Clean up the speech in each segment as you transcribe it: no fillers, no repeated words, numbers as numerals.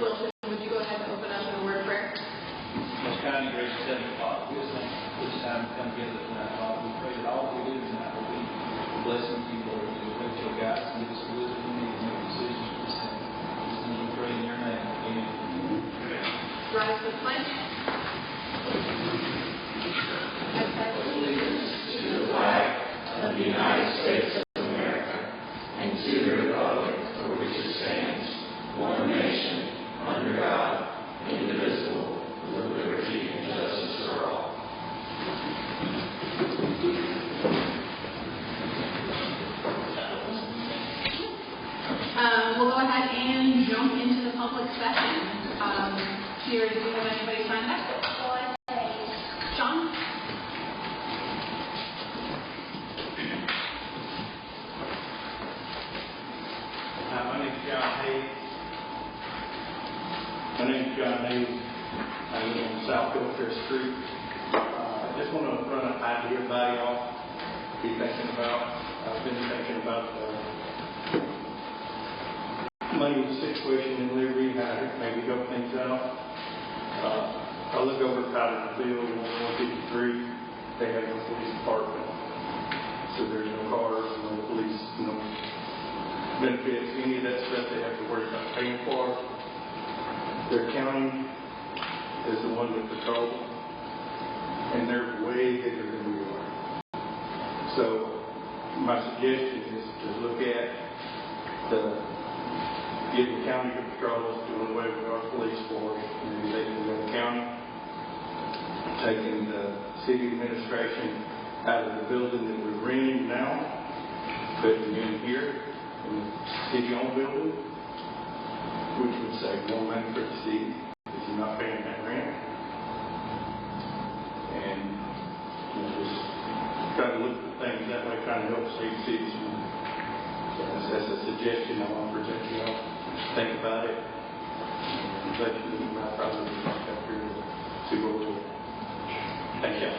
Wilson, would you go ahead and open up in a word of prayer? Most kind and gracious Heavenly Father, we just thank you for this time to come together tonight, Father. We pray that all we do tonight will be a blessing to you, Lord. We pray that your guidance and give us the wisdom we need to make decisions for this thing. We pray in your name. Amen. Rise to the pledge. To the flag of the United States of America and to the republic for which it stands, one nation, under God, indivisible, with liberty and justice for all. We'll go ahead and jump into the public session. Here, do we have anybody signed up? John? My name is John Hayes. I live on South Gulfshire Street. I just want to run an idea by y'all to be thinking about. I've been thinking about the money situation in Liberty, how to maybe help things out. I look over Cottage Field on 153. They have no police department, so there's no cars, no police, no benefits, any of that stuff they have to worry about paying for. Their county is the one that patrols, and they're way bigger than we are. So my suggestion is to look at get the county to patrol us, doing away with our police force, maybe they can go to the county, taking the city administration out of the building that we're renting now, putting them in here, in the city-owned building, which would save more money for the city because you're not paying that rent. And just try to look at things that way, trying to help save cities money. So that's a suggestion I want to present to y'all. Think about it. But I'll probably be back up here to go to it. Thank you.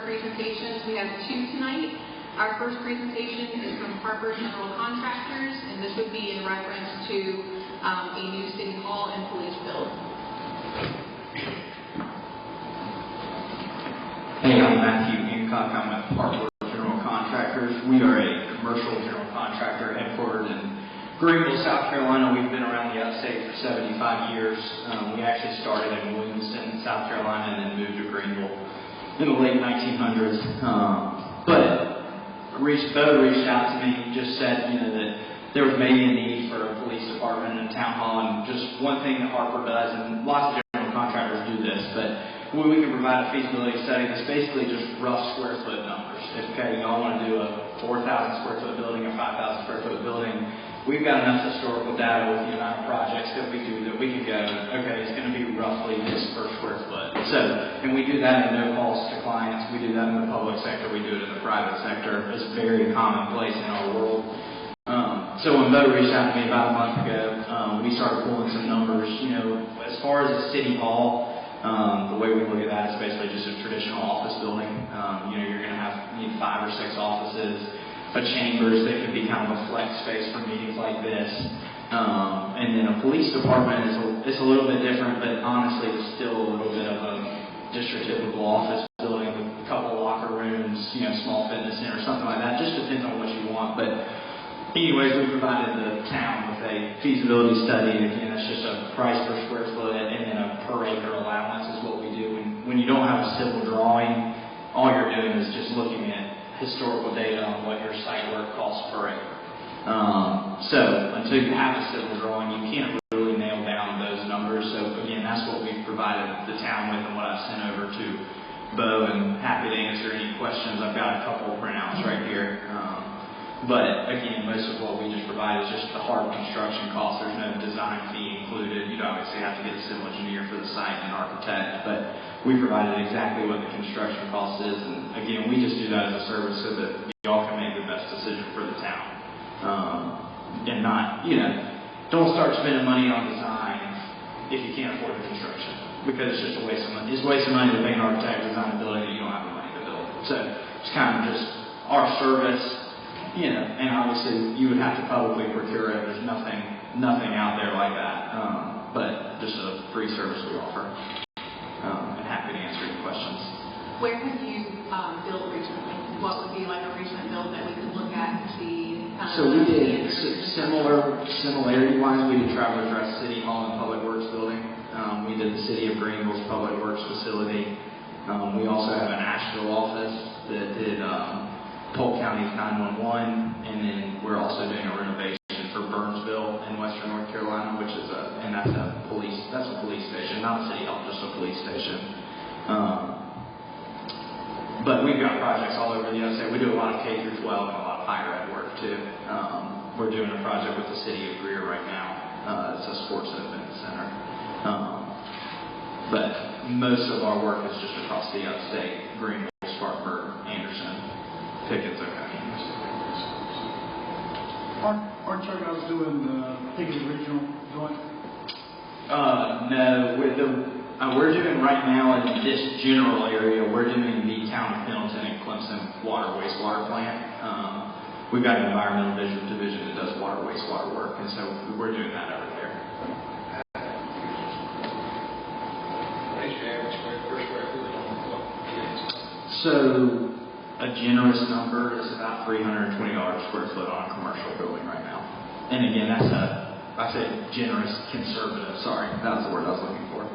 Presentations. We have two tonight. Our first presentation is from Harper General Contractors, and this would be in reference to a new city hall and police build. Hey, I'm Matthew Hancock. I'm with Harper General Contractors. We are a commercial general contractor headquartered in Greenville, South Carolina. We've been around the upstate for 75 years. We actually started in Williamston, South Carolina, and then moved to Greenville in the late 1900s. But Bo reached out to me and just said, that there was maybe a need for a police department and a town hall. And just one thing that Harper does, and lots of general contractors do this, but we can provide a feasibility study that's basically just rough square foot numbers. If y'all want to do a 4,000 square foot building, a 5,000 square foot building, we've got enough historical data with the amount of projects that we do that we can go, okay, it's going to be roughly this per square foot. So, and we do that at no cost to clients. We do that in the public sector. We do it in the private sector. It's very commonplace in our world. So when Bo reached out to me about a month ago, we started pulling some numbers. As far as a city hall, the way we look at that is basically just a traditional office building. You're going to need 5 or 6 offices, chambers that could be kind of a flex space for meetings like this. And then a police department is a little bit different, but honestly it's still a little bit of a district typical office building with a couple of locker rooms, small fitness center, something like that. Just depends on what you want. But anyways, we provided the town with a feasibility study. Again, that's just a price per square foot and then a per acre allowance is what we do. When you don't have a civil drawing, all you're doing is just looking at historical data on what your site work costs per acre. So until you have a civil drawing, you can't really nail down those numbers. So again, that's what we've provided the town with and what I've sent over to Bo, and happy to answer any questions. I've got a couple of printouts right here. But again, most of what we just provide is just the hard construction cost. There's no design fee included. You'd obviously have to get a civil engineer for the site and an architect, but we provided exactly what the construction cost is. And again, we just do that as a service so that y'all can make the best decision for the town. And not, don't start spending money on design if you can't afford the construction. because it's just a waste of money. It's a waste of money to pay an architect to design a building that you don't have the money to build. So it's kind of just our service, and obviously you would have to publicly procure it. There's nothing out there like that, but just a free service we offer. And happy to answer any questions. Where have you built recently? What would be like a recent build that we could look at to see? So we did similarity-wise. We did Travelers Rest City Hall and Public Works building. We did the City of Greenville's Public Works facility. We also have an Asheville office that did Polk County's 911, and then we're also doing a renovation for Burnsville in Western North Carolina, which is that's a police station, not a city hall, just a police station. But we've got projects all over the USA. We do a lot of K through 12 and a lot of higher ed work too. We're doing a project with the city of Greer right now. It's a sports and event center. But most of our work is just across the upstate: Greenville, Spartanburg, Anderson, Pickens, Oconee. Aren't you guys doing the Pickens Regional Joint? No, we're doing right now in this general area. We're doing the town of Pendleton and Clemson wastewater plant. We've got an environmental division that does wastewater work, and so we're doing that over there. What is your average per square foot on what units? So a generous number is about $320 a square foot on a commercial building right now. And again, I said generous, conservative. Sorry, that was the word I was looking for.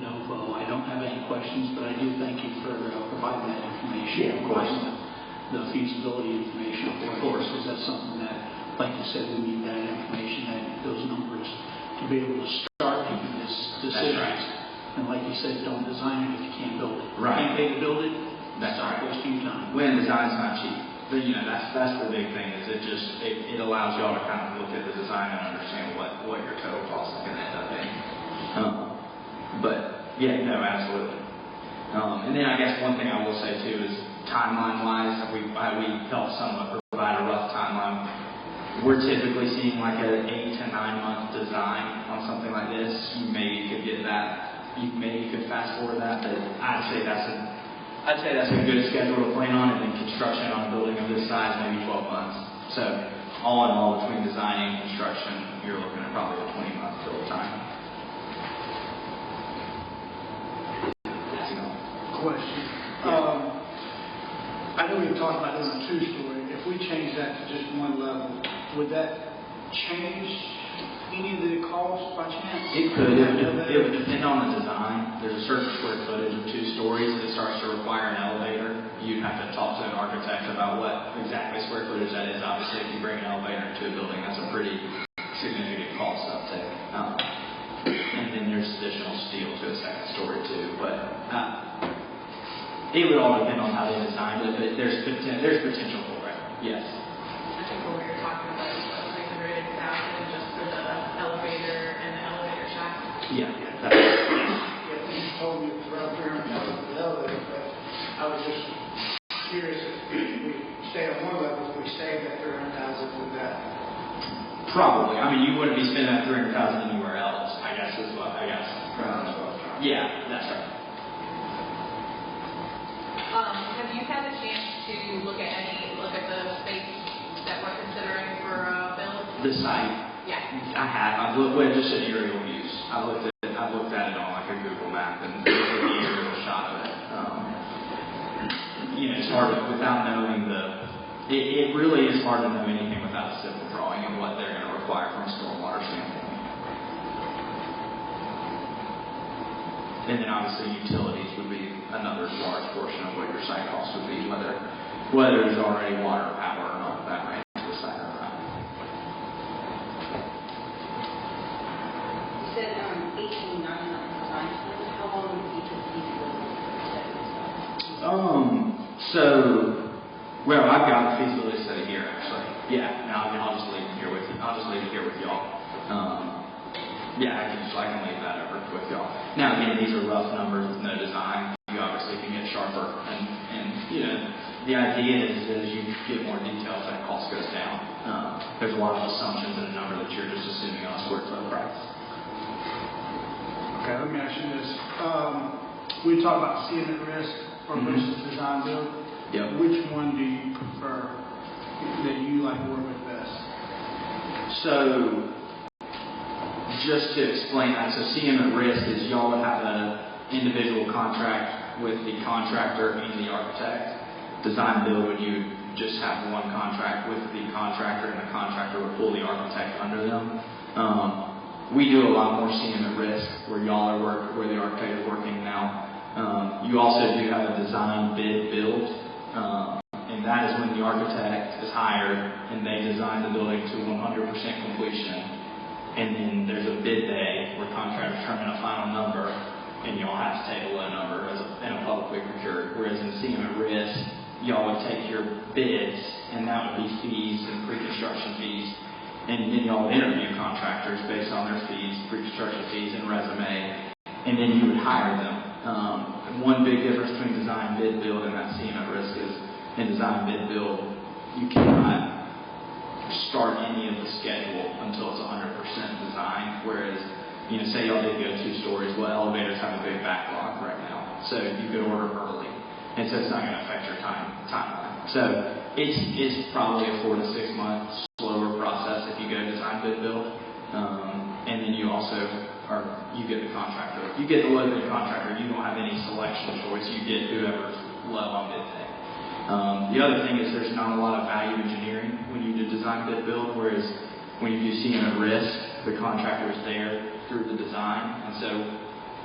No, I don't have any questions, but I do thank you for providing that information. Yeah, of course. The feasibility information, of course, because that's something that, like you said, we need that information, those numbers, to be able to start making this decision. That's right. And like you said, don't design it if you can't build it. Right. If you can't pay to build it, That's stop right. wasting your time. When design's not cheap. But that's the big thing, is it allows y'all to kind of look at the design and understand what your total cost is going to end up being. But yeah, no, absolutely. And then I guess one thing I will say too is timeline-wise, we help somewhat provide a rough timeline. We're typically seeing like an 8 to 9 month design on something like this. You maybe could get that. You maybe could fast forward that, but I'd say that's a good schedule to plan on, and then construction on a building of this size, maybe 12 months. So all in all, between design and construction, you're looking at probably a 20-month build time. Question. I know we've talked about doing a two-story. If we change that to just one level, would that change any of the costs by chance? It could. It would depend on the design. There's a certain square footage of 2 stories that starts to require an elevator. You'd have to talk to an architect about what exactly square footage that is. Obviously, if you bring an elevator into a building, that's a pretty significant cost uptick. And then there's additional steel to a second story too. But it would all depend on how they design it. But there's potential for it. Yes. I think what we were talking about is $300,000 just for the elevator and the elevator shaft. Yeah. Yeah, you told me it was around 300,000 for the elevator, but I was just curious if we stay on one level, if we save that 300,000 with that. Probably. I mean, you wouldn't be spending that $300,000 anywhere else, I guess, is what I guess. Yeah, that's right. Have you had a chance to look at the space that we're considering for build? The site. Yeah. I have. I've looked at just an aerial views. I've looked at it on like a Google map and looked at the aerial shot of it. It's hard without knowing it really is hard to know anything without a simple drawing and what they're going to require from a stormwater standpoint. And then obviously utilities would be another large portion of what your site cost would be, whether there's already water, power, or not that ran to the site or not. You said 18 9 design studies. How long would each of these Well, I've got a feasibility study here actually. Yeah, now I'll just leave it here with you. I'll just leave it here with y'all. Yeah, I can leave that over with y'all. Now, again, these are rough numbers with no design. You obviously can get sharper, and the idea is that as you get more details, that cost goes down. There's a lot of assumptions in a number that you're just assuming on a square foot price. Okay, let me ask you this. We talk about CM at risk versus design build. Yep. Which one do you prefer that you like to work with best? So, just to explain that, so CM at risk is y'all would have an individual contract with the contractor and the architect. Design build would you just have one contract with the contractor, and the contractor would pull the architect under them. We do a lot more CM at risk where y'all are where the architect is working now. You also do have a design bid build, and that is when the architect is hired and they design the building to 100% completion. And then there's a bid day where contractors turn in a final number, and y'all have to take a low number in a publicly procured. Whereas in CM at risk, y'all would take your bids, and that would be fees and pre-construction fees. And then y'all would interview contractors based on their fees, pre-construction fees, and resume, and then you would hire them. And one big difference between design bid build and that CM at risk is in design bid build, you cannot start any of the schedule until it's 100% design, whereas, say y'all did go 2 stories, well, elevators have a big backlog right now, so you could order early, and so it's not going to affect your timeline. So it's probably a 4 to 6 month slower process if you go design bid build, and then you also you get the contractor, you get the low bid contractor, you don't have any selection choice, you get whoever's low on bid day. The other thing is there's not a lot of value engineering when you do design bid build, whereas when you do CM at risk, the contractor is there through the design, and so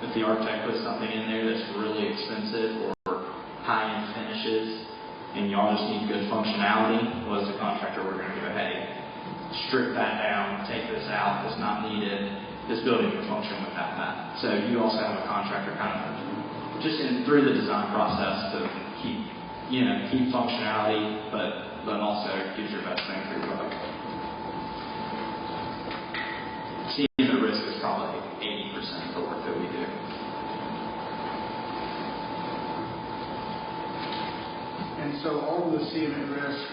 if the architect puts something in there that's really expensive or high-end finishes, and y'all just need good functionality, well, as a contractor, we're going to go, hey, strip that down, take this out, it's not needed, this building can function without that. So you also have a contractor kind of just through the design process to keep functionality, but also gives your best bang for your buck. CM at risk is probably 80% of the work that we do. And so all the CM at risk,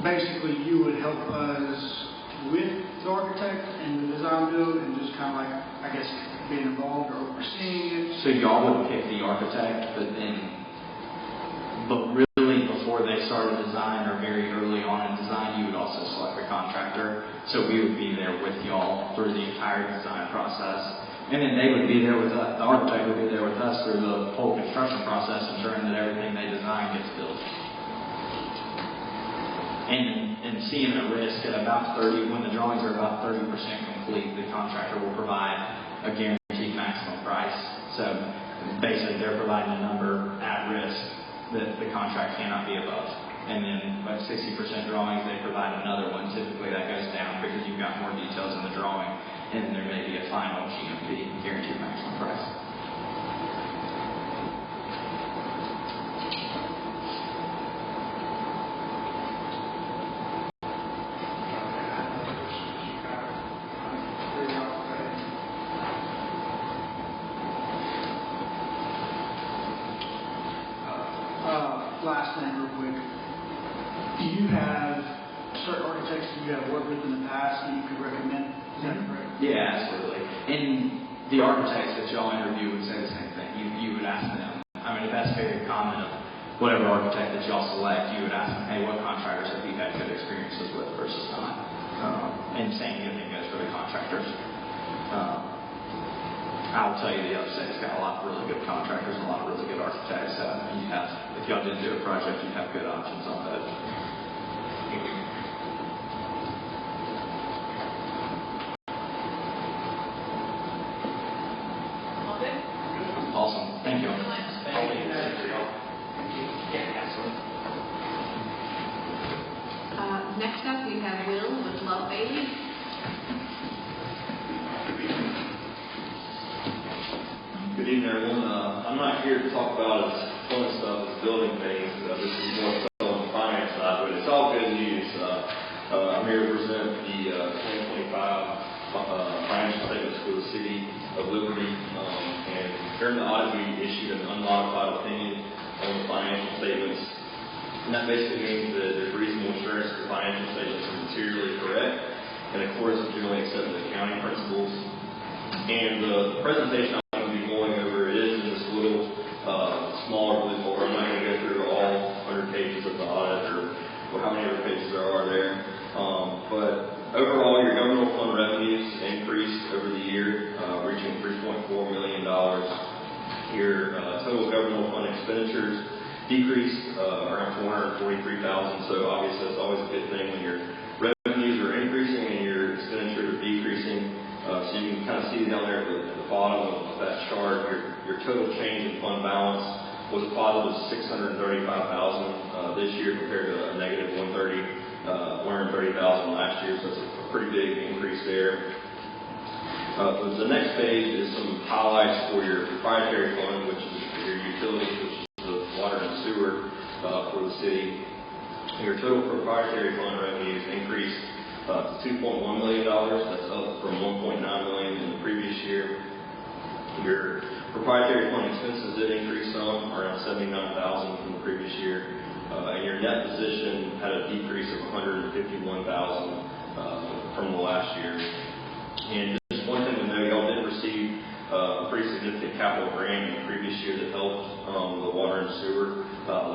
basically you would help us with the architect and the design build and just kind of like, I guess, being involved or overseeing it. So y'all would pick the architect, but really before they started design or very early on in design, you would also select the contractor. So we would be there with y'all through the entire design process. And then they would be there with us, the architect would be there with us through the whole construction process, ensuring that everything they design gets built. And CM at risk at about 30, when the drawings are about 30% complete, the contractor will provide a guaranteed maximum price. So basically they're providing a number at risk that the contract cannot be above. And then like 60% drawings, they provide another one. Typically that goes down because you've got more details in the drawing, and there may be a final GMP, guaranteed maximum price. Last thing real quick. Do you have certain architects that you have worked with in the past that you could recommend? Is that correct? Yeah, absolutely. And the architects that y'all interview would say the same thing. You would ask them. I mean, that's very common of whatever architect that y'all select, you would ask them, hey, what contractors have you had good experiences with versus not? And same thing goes for the contractors. I will tell you the other side's got a lot of really good contractors and a lot of really good architects. If y'all did do a project, you'd have good options on those. All good? Awesome. Thank you. Thank you. Next up, we have Will with Love Bailey. Good evening, everyone. I'm not here to talk about as fun stuff as building things. This is more so on the finance side, but it's all good news. I'm here to present the 2025 financial statements for the city of Liberty. And during the audit, we issued an unmodified opinion on the financial statements. And that basically means that there's reasonable assurance that the financial statements are materially correct and of course with generally accepted accounting principles. And the presentation I'm going to be going over is in this little smaller blue folder. I'm not going to go through all 100 pages of the audit or how many other pages there are there. But overall, your governmental fund revenues increased over the year, reaching $3.4 million. Your total governmental fund expenditures decreased around $443,000. So obviously, that's always a good thing when your revenues are increasing and your expenditures are decreasing. So you can kind of see down there at the bottom of that chart, your total change in fund balance was a positive $635,000 this year compared to a negative $130,000 last year. So it's a pretty big increase there. The next page is some highlights for your proprietary fund, which is your utilities, which is the water and sewer for the city. Your total proprietary fund revenues increased to $2.1 million. That's up from $1.9 million in the previous year. Your proprietary fund expenses did increase some, around $79,000 from the previous year. And your net position had a decrease of $151,000 from the last year. And just one thing to note, y'all did receive a pretty significant capital grant in the previous year that helped the water and sewer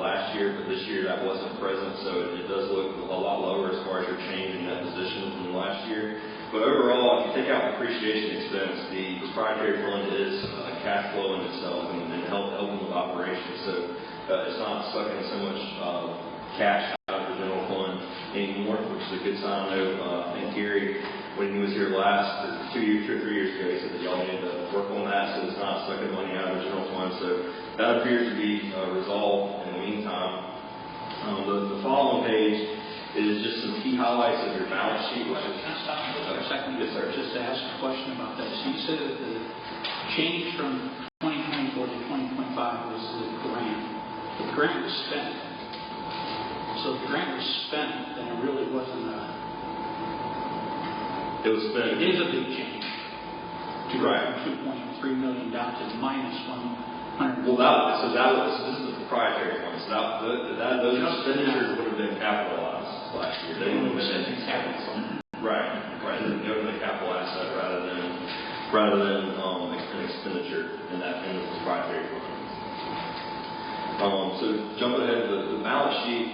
last year, but this year that wasn't present, so it does look a lot lower as far as your change in net position from last year. But overall, if you take out depreciation expense, the proprietary fund is cash flow in itself and helping with operations. So it's not sucking so much cash out of the general fund anymore, which is a good sign. I know, I think Gary, when he was here last, 2 or 3 years ago, he said that y'all needed to work on that so it's not sucking money out of the general fund. So that appears to be resolved in the meantime. The following page is just some key highlights of your balance sheet. Can I stop you for a second? Yes, sir. Just to ask a question about that. So you said that the change from 2024 to 2025 was the grant. But the grant was spent. So if the grant was spent, then it really wasn't a... It was spent. It is a big change. To go Right. from $2.3 million down to minus $100. Well, this is the proprietary fund. So those expenditures would have been capitalized last year. They would have been capital. Right. They would go to the capital asset rather than an expenditure in the proprietary fund. So jumping ahead to the balance sheet,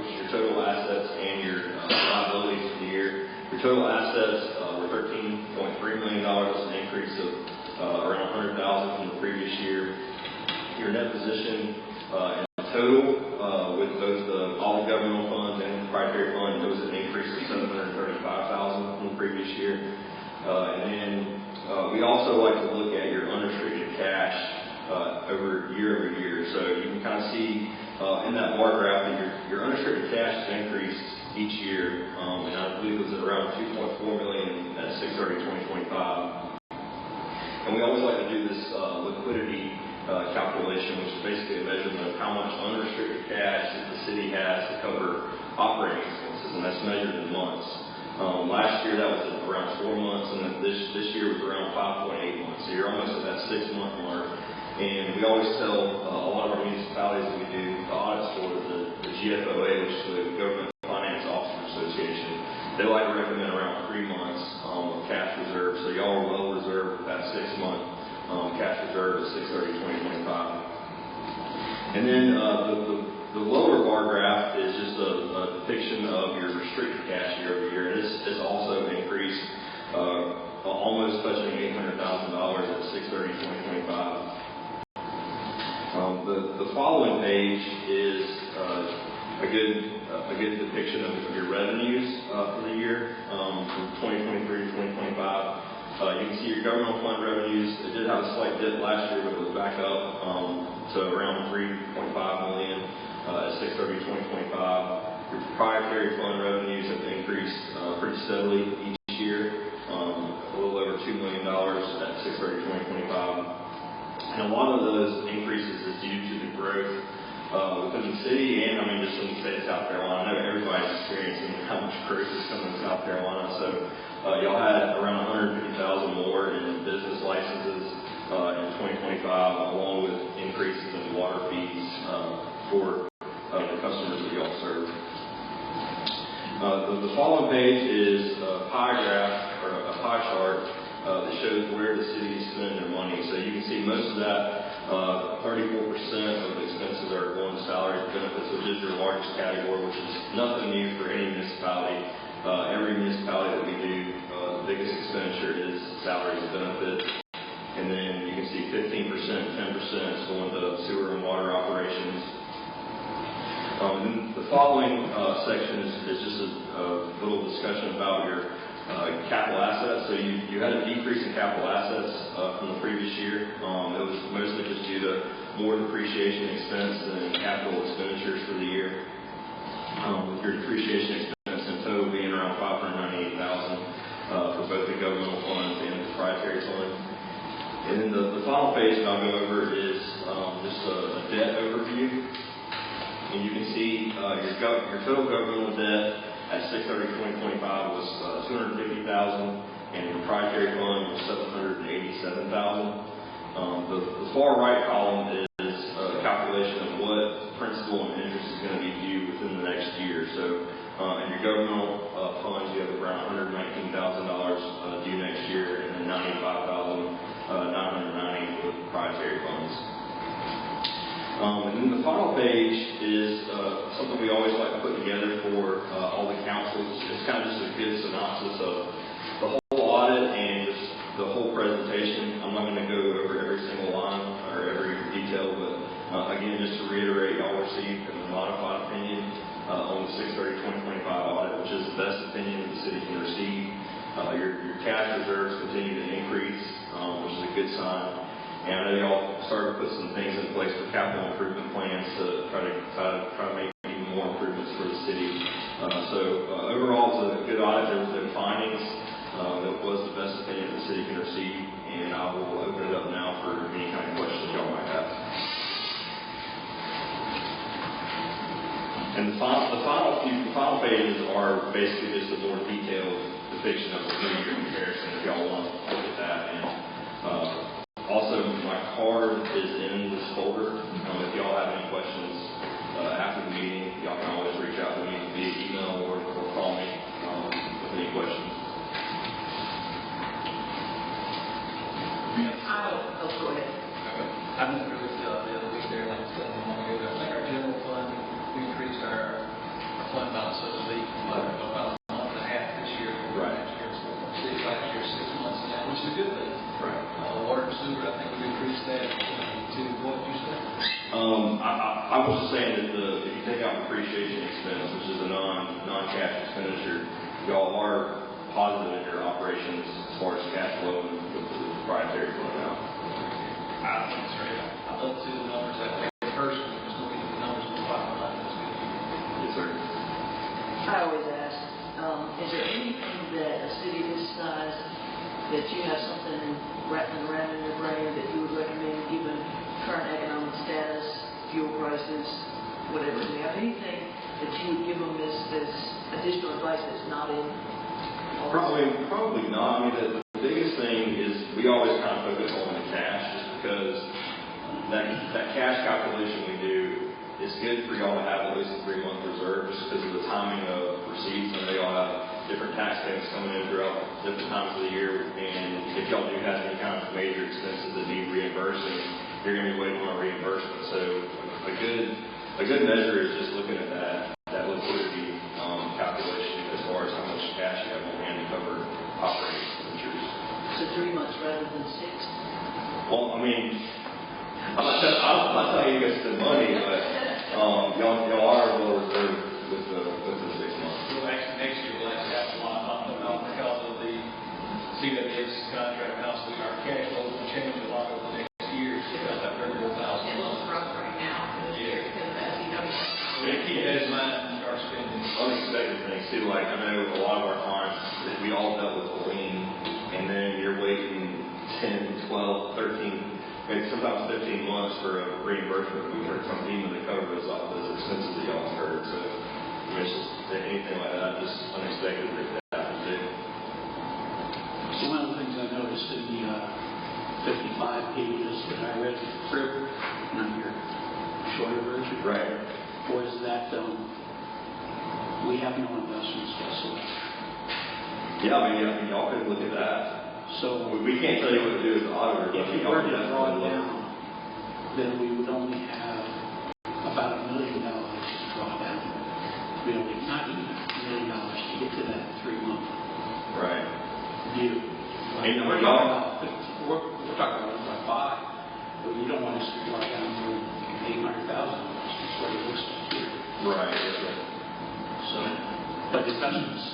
which is your total assets and your liabilities for the year. Your total assets were $13.3 million, an increase of around $100,000 from the previous year. Your net position in total, with both all the governmental funds and the proprietary fund, there was an increase of $735,000 from the previous year. And then we also like to look at your unrestricted cash over year. So you can kind of see in that bar graph that your unrestricted cash has increased each year, and I believe it was at around $2.4 million at 6/30/2025. And we always like to do this liquidity calculation, which is basically a measurement of how much unrestricted cash that the city has to cover operating expenses, and that's measured in months. Last year that was at around 4 months, and then this year was around 5.8 months. So you're almost at that 6-month mark. And we always tell a lot of our municipalities that we do the audits for, the GFOA, which is the Government Finance Officers Association, they like to recommend around 3 months of cash reserve. So y'all are well reserved with that 6-month cash reserve at 6/30/2025. And then the lower bar graph is just a depiction of your restricted cash year over year. And this has also increased, almost touching $800,000 at 6/30/2025. The following page is a good depiction of your revenues for the year from 2023 to 2025. You can see your governmental fund revenues. It did have a slight dip last year, but it was back up to around $3.5 million at 6/30/2025. Your proprietary fund revenues have increased pretty steadily each year, a little over $2 million at 6/30/2025. And a lot of those increases is due to the growth within the city, and I mean just in the state of South Carolina. I know everybody's experiencing how much growth is coming to South Carolina, so y'all had around 150,000 more in business licenses in 2025, along with increases in water fees for the customers that y'all serve. The following page is a pie graph, or a pie chart, that shows where the city is spending their money. So you can see most of that, 34% of the expenses are going to salaries and benefits, which is your largest category, which is nothing new for any municipality. Every municipality that we do, the biggest expenditure is salaries and benefits. And then you can see 15%, 10% is going to sewer and water operations. And the following section is just a little discussion about your capital assets. So you had a decrease in capital assets from the previous year. It was mostly just due to more depreciation expense than capital expenditures for the year. With your depreciation expense in total being around $598,000 for both the governmental funds and the proprietary fund. And then the final page that I'll go over is just a debt overview. And you can see your total governmental debt at 6/30/2025 was $250,000, and the proprietary fund was $787,000. The far right column is a calculation of what principal and interest is going to be due within the next year. So in your governmental funds, you have around $119,000 due next year, and then $95,990 for the proprietary funds. And then the final page is something we always like to put together for all the councils. It's kind of just a good synopsis of the whole audit and just the whole presentation. I'm not going to go over every single line or every detail, but again, just to reiterate, y'all received a modified opinion on the 6/30/2025 audit, which is the best opinion that the city can receive. Your cash reserves continue to increase, which is a good sign. And I know y'all started to put some things in place for capital improvement plans to try to make even more improvements for the city. So overall, it's a good audit. There was no findings. That was the best opinion the city can receive. And I will open it up now for any kind of questions y'all might have. And the final pages are basically just a more detailed depiction of the 3-year comparison if y'all want to look at that. And also, my card is in this folder. If y'all have any questions after the meeting, y'all can always reach out to me via email or call me with any questions. Go ahead. I met really the other week there, like I said a moment ago. I think our general fund, we increased our fund balance, so to speak, about a month and a half this year. Right. Last year, 6 months now, which is a good thing. Right. Water and sewer, I think we increased that to what did you say? I was just saying that if you take out depreciation expense, which is a non-cash expenditure, y'all are positive in your operations as far as cash flow and with the proprietary fund now. I think that's right. I looked through the numbers. I think personally, just looking at the numbers in the bottom line, that's good. Yes, sir. I always ask, is there anything that a city this size that you have something rattling around in your brain that you would recommend given current economic status, fuel prices, whatever? Do you have anything that you would give them as additional advice that's not in? Probably not. I mean, the biggest thing is we always kind of focus on the cash, just because that cash calculation we do, it's good for y'all to have at least a 3-month reserve, just because of the timing of receipts. I know y'all have different tax payments coming in throughout different times of the year, and if y'all do have any kind of major expenses that need reimbursing, you're going to be waiting on a reimbursement. So a good measure is just looking at that liquidity calculation as far as how much cash you have on hand to cover operating expenditures. So 3 months rather than 6? Well, I mean, I'm not telling you guys to spend money, but y'all are a little reserved with the 6 months. Well, actually, next year we'll actually have to line up because of the CWS contract. Now, so our cash flow will change a lot over the next year. So we've got that $34,000. It's a little rough right now for this year because of that CW. We keep that in mind and start spending. Unexpected things too. Like I know a lot of our clients, we all dealt with a lien, and then you're waiting 10, 12, 13 maybe sometimes 15 months for a reimbursement. We've heard from FEMA to cover those expenses that y'all incurred. So, it's just anything like that, just unexpected that happens to do. So one of the things I noticed in the 55 pages that I read through, not your shorter version, Right. was that we have no investments whatsoever. Yeah, I mean, y'all could look at that. So We can't tell you what to do as the auditor. if but you y'all were to definitely draw it look. down, then we would only have about $1 million to draw down. Really, not even $1 million to get to that 3-month Right. view. And We're y'all- talking about 5, but you don't want us to draw down more than $800,000. That's what it looks like here. Right. That's right. So, but investments,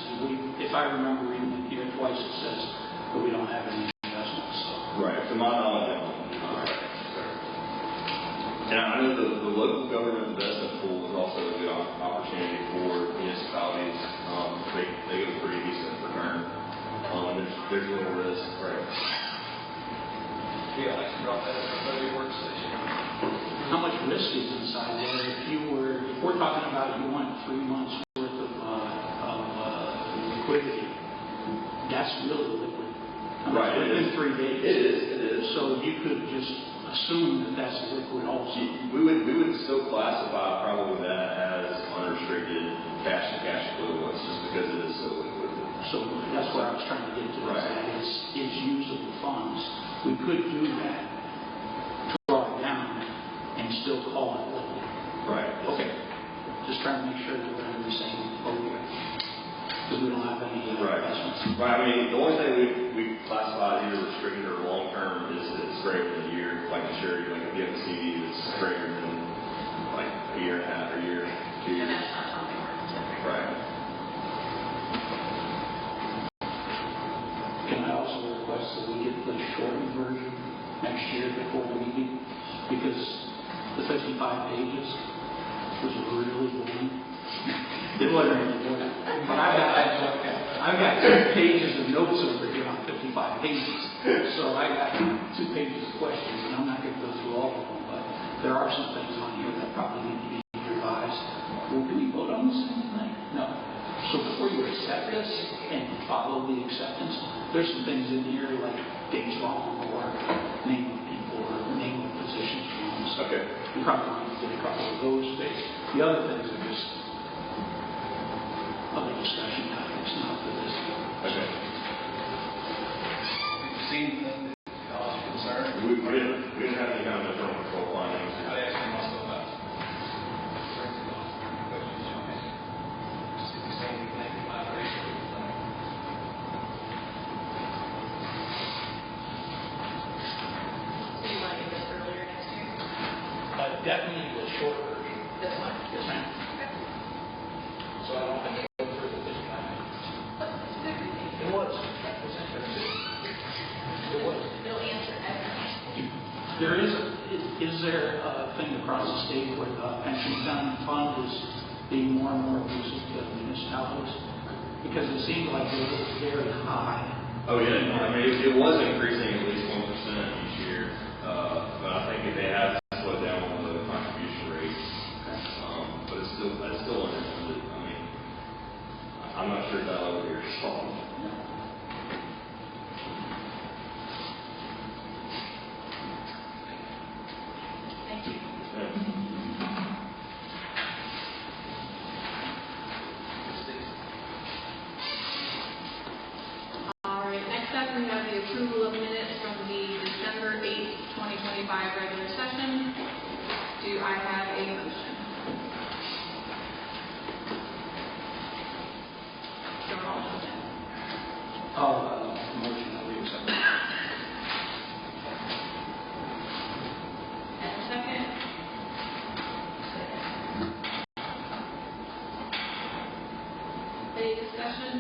if I remember reading it here twice, it says that we don't have any investments. So. Right. To my knowledge, y'all don't. And I know the local government investment pool is also a good opportunity for municipalities. They get a pretty decent return. There's little risk. Right. Yeah, I can drop that at every work session. How much risk is inside there? If we're talking about you want 3 months worth of liquidity, that's really liquid. Right. Within 3 days. It is. So you could just assume that that's liquid also. We would still classify probably that as unrestricted cash and cash equivalents just because it is so liquid. So that's what I was trying to get to. Right. Is that it's usable funds. We could do that, draw it down, and still call it liquid. Right. Okay. Just trying to make sure that we're in the same boat here. Because we don't have any investments. Right. I mean, the only thing we classify as either restricted or long term is that it's greater than a year, like maturity. Like if you have a CD that's greater than like a year and a half or a year, 2 years. And that's not something we're considering. Right. Can I also request that we get the shortened version next year before the meeting? Because the 55 pages was really boring. It wasn't really boring. But I've got 2 pages of notes over here on 55 pages. So I got 2 pages of questions, and I'm not going to go through all of them. But there are some things on here that probably need to be revised. Well, can we vote on the same thing? No. So before you accept this and follow the acceptance, there's some things in here like dates wrong or name of people or name of positions wrong. So Okay. you probably need to get a couple of those fixed. The other things are just other discussion topics, not for this. Okay. Have you seen anything that caused concern? We didn't have any kind of internal control findings. I asked him also about questions you had. Just if you see anything that might raise your concern. So you want to get this earlier next year? Definitely the short version. This one? Yes, ma'am. Okay. So I don't have to go through the 55 minutes. It was. That was interesting. It was. It'll answer everything. Is there a thing across the state where the pension fund is being more and more abusive to municipalities? Because it seemed like it was very high. Oh yeah. I mean, it was increasing at least 1% each year, but I think they have slowed down on the contribution rate. But it's still underfunded. I mean, I'm not sure that over here is solved. Thank you. All right, next up we have the approval of minutes from the December 8th, 2025 regular session. Do I have a motion? Don't all jump in. Motion that we accept. And a second? Any discussion?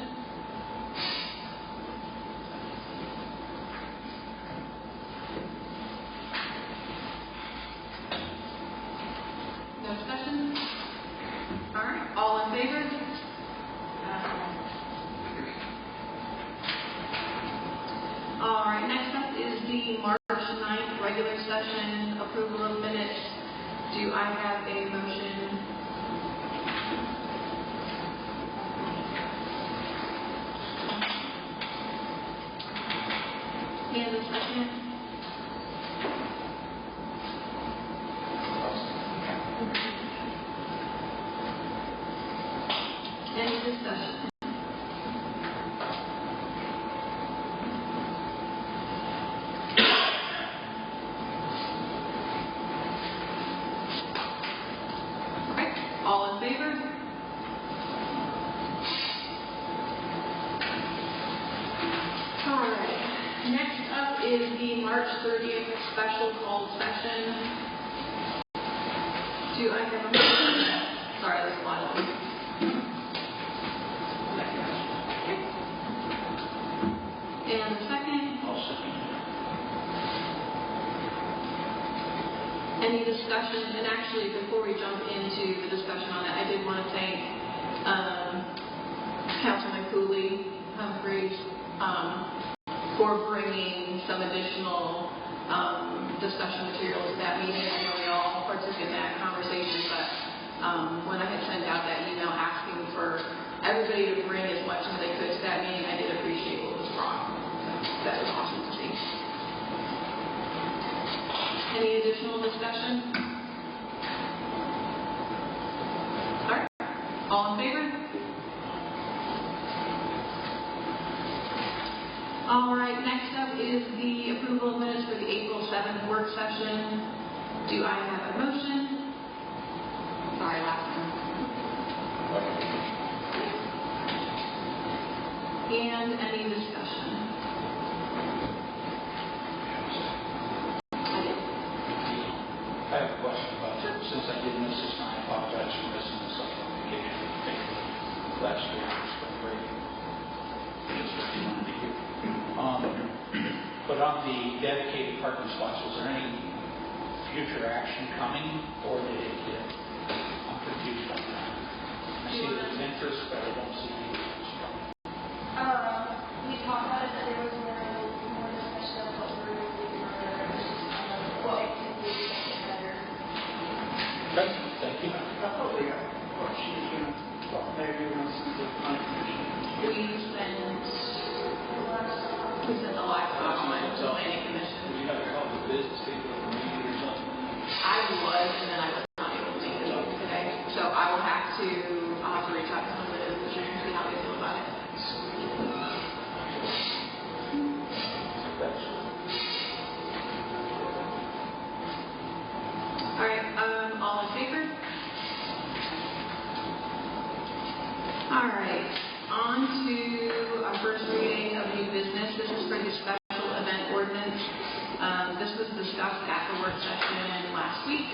No discussion? All right, all in favor? All right, next up is the March 9th regular session. session, approval of minutes. Do I have a motion? And a second? Any discussion? Okay, all in favor? All right, next up is the March 30th special called session. Do I have a motion? Sorry, there's a lot of them. And a second? I'll second. Any discussion? And actually, before we jump into the discussion on that, I did want to thank Councilman Cooley, Humphreys, for bringing some additional discussion materials to that meeting. I know we all partook in that conversation, but when I had sent out that email asking for everybody to bring as much as they could to that meeting, I did appreciate what was brought. That was awesome to see. Any additional discussion? All right. All in favor? All right. Next up is the approval of minutes for the April 7th work session. Do I have a motion? Sorry, last one. And any discussion? I have a question about it. Since I did miss this, I apologize for missing this up on vacation last year for spring break. Just for you wanted to hear. But on the dedicated parking spots, was there any future action coming, or did it get? I'm confused on that. I see there's interest, but I don't see any interest coming. We talked about it, that there was more discussion of what we were doing what it could be better. Okay, thank you. I thought we got, well, she was going to, maybe we're going to send the planning commission. We sent the livestock one to the planning commission. Do you have a couple of business people at the meeting or something? I was, and then I was not able to make it up today. So I will have to reach out to some of the business owners and see how they feel about it. All right, all in favor? All right, on to our first reading of new business. This is for the special event ordinance. This was discussed at the work session last week.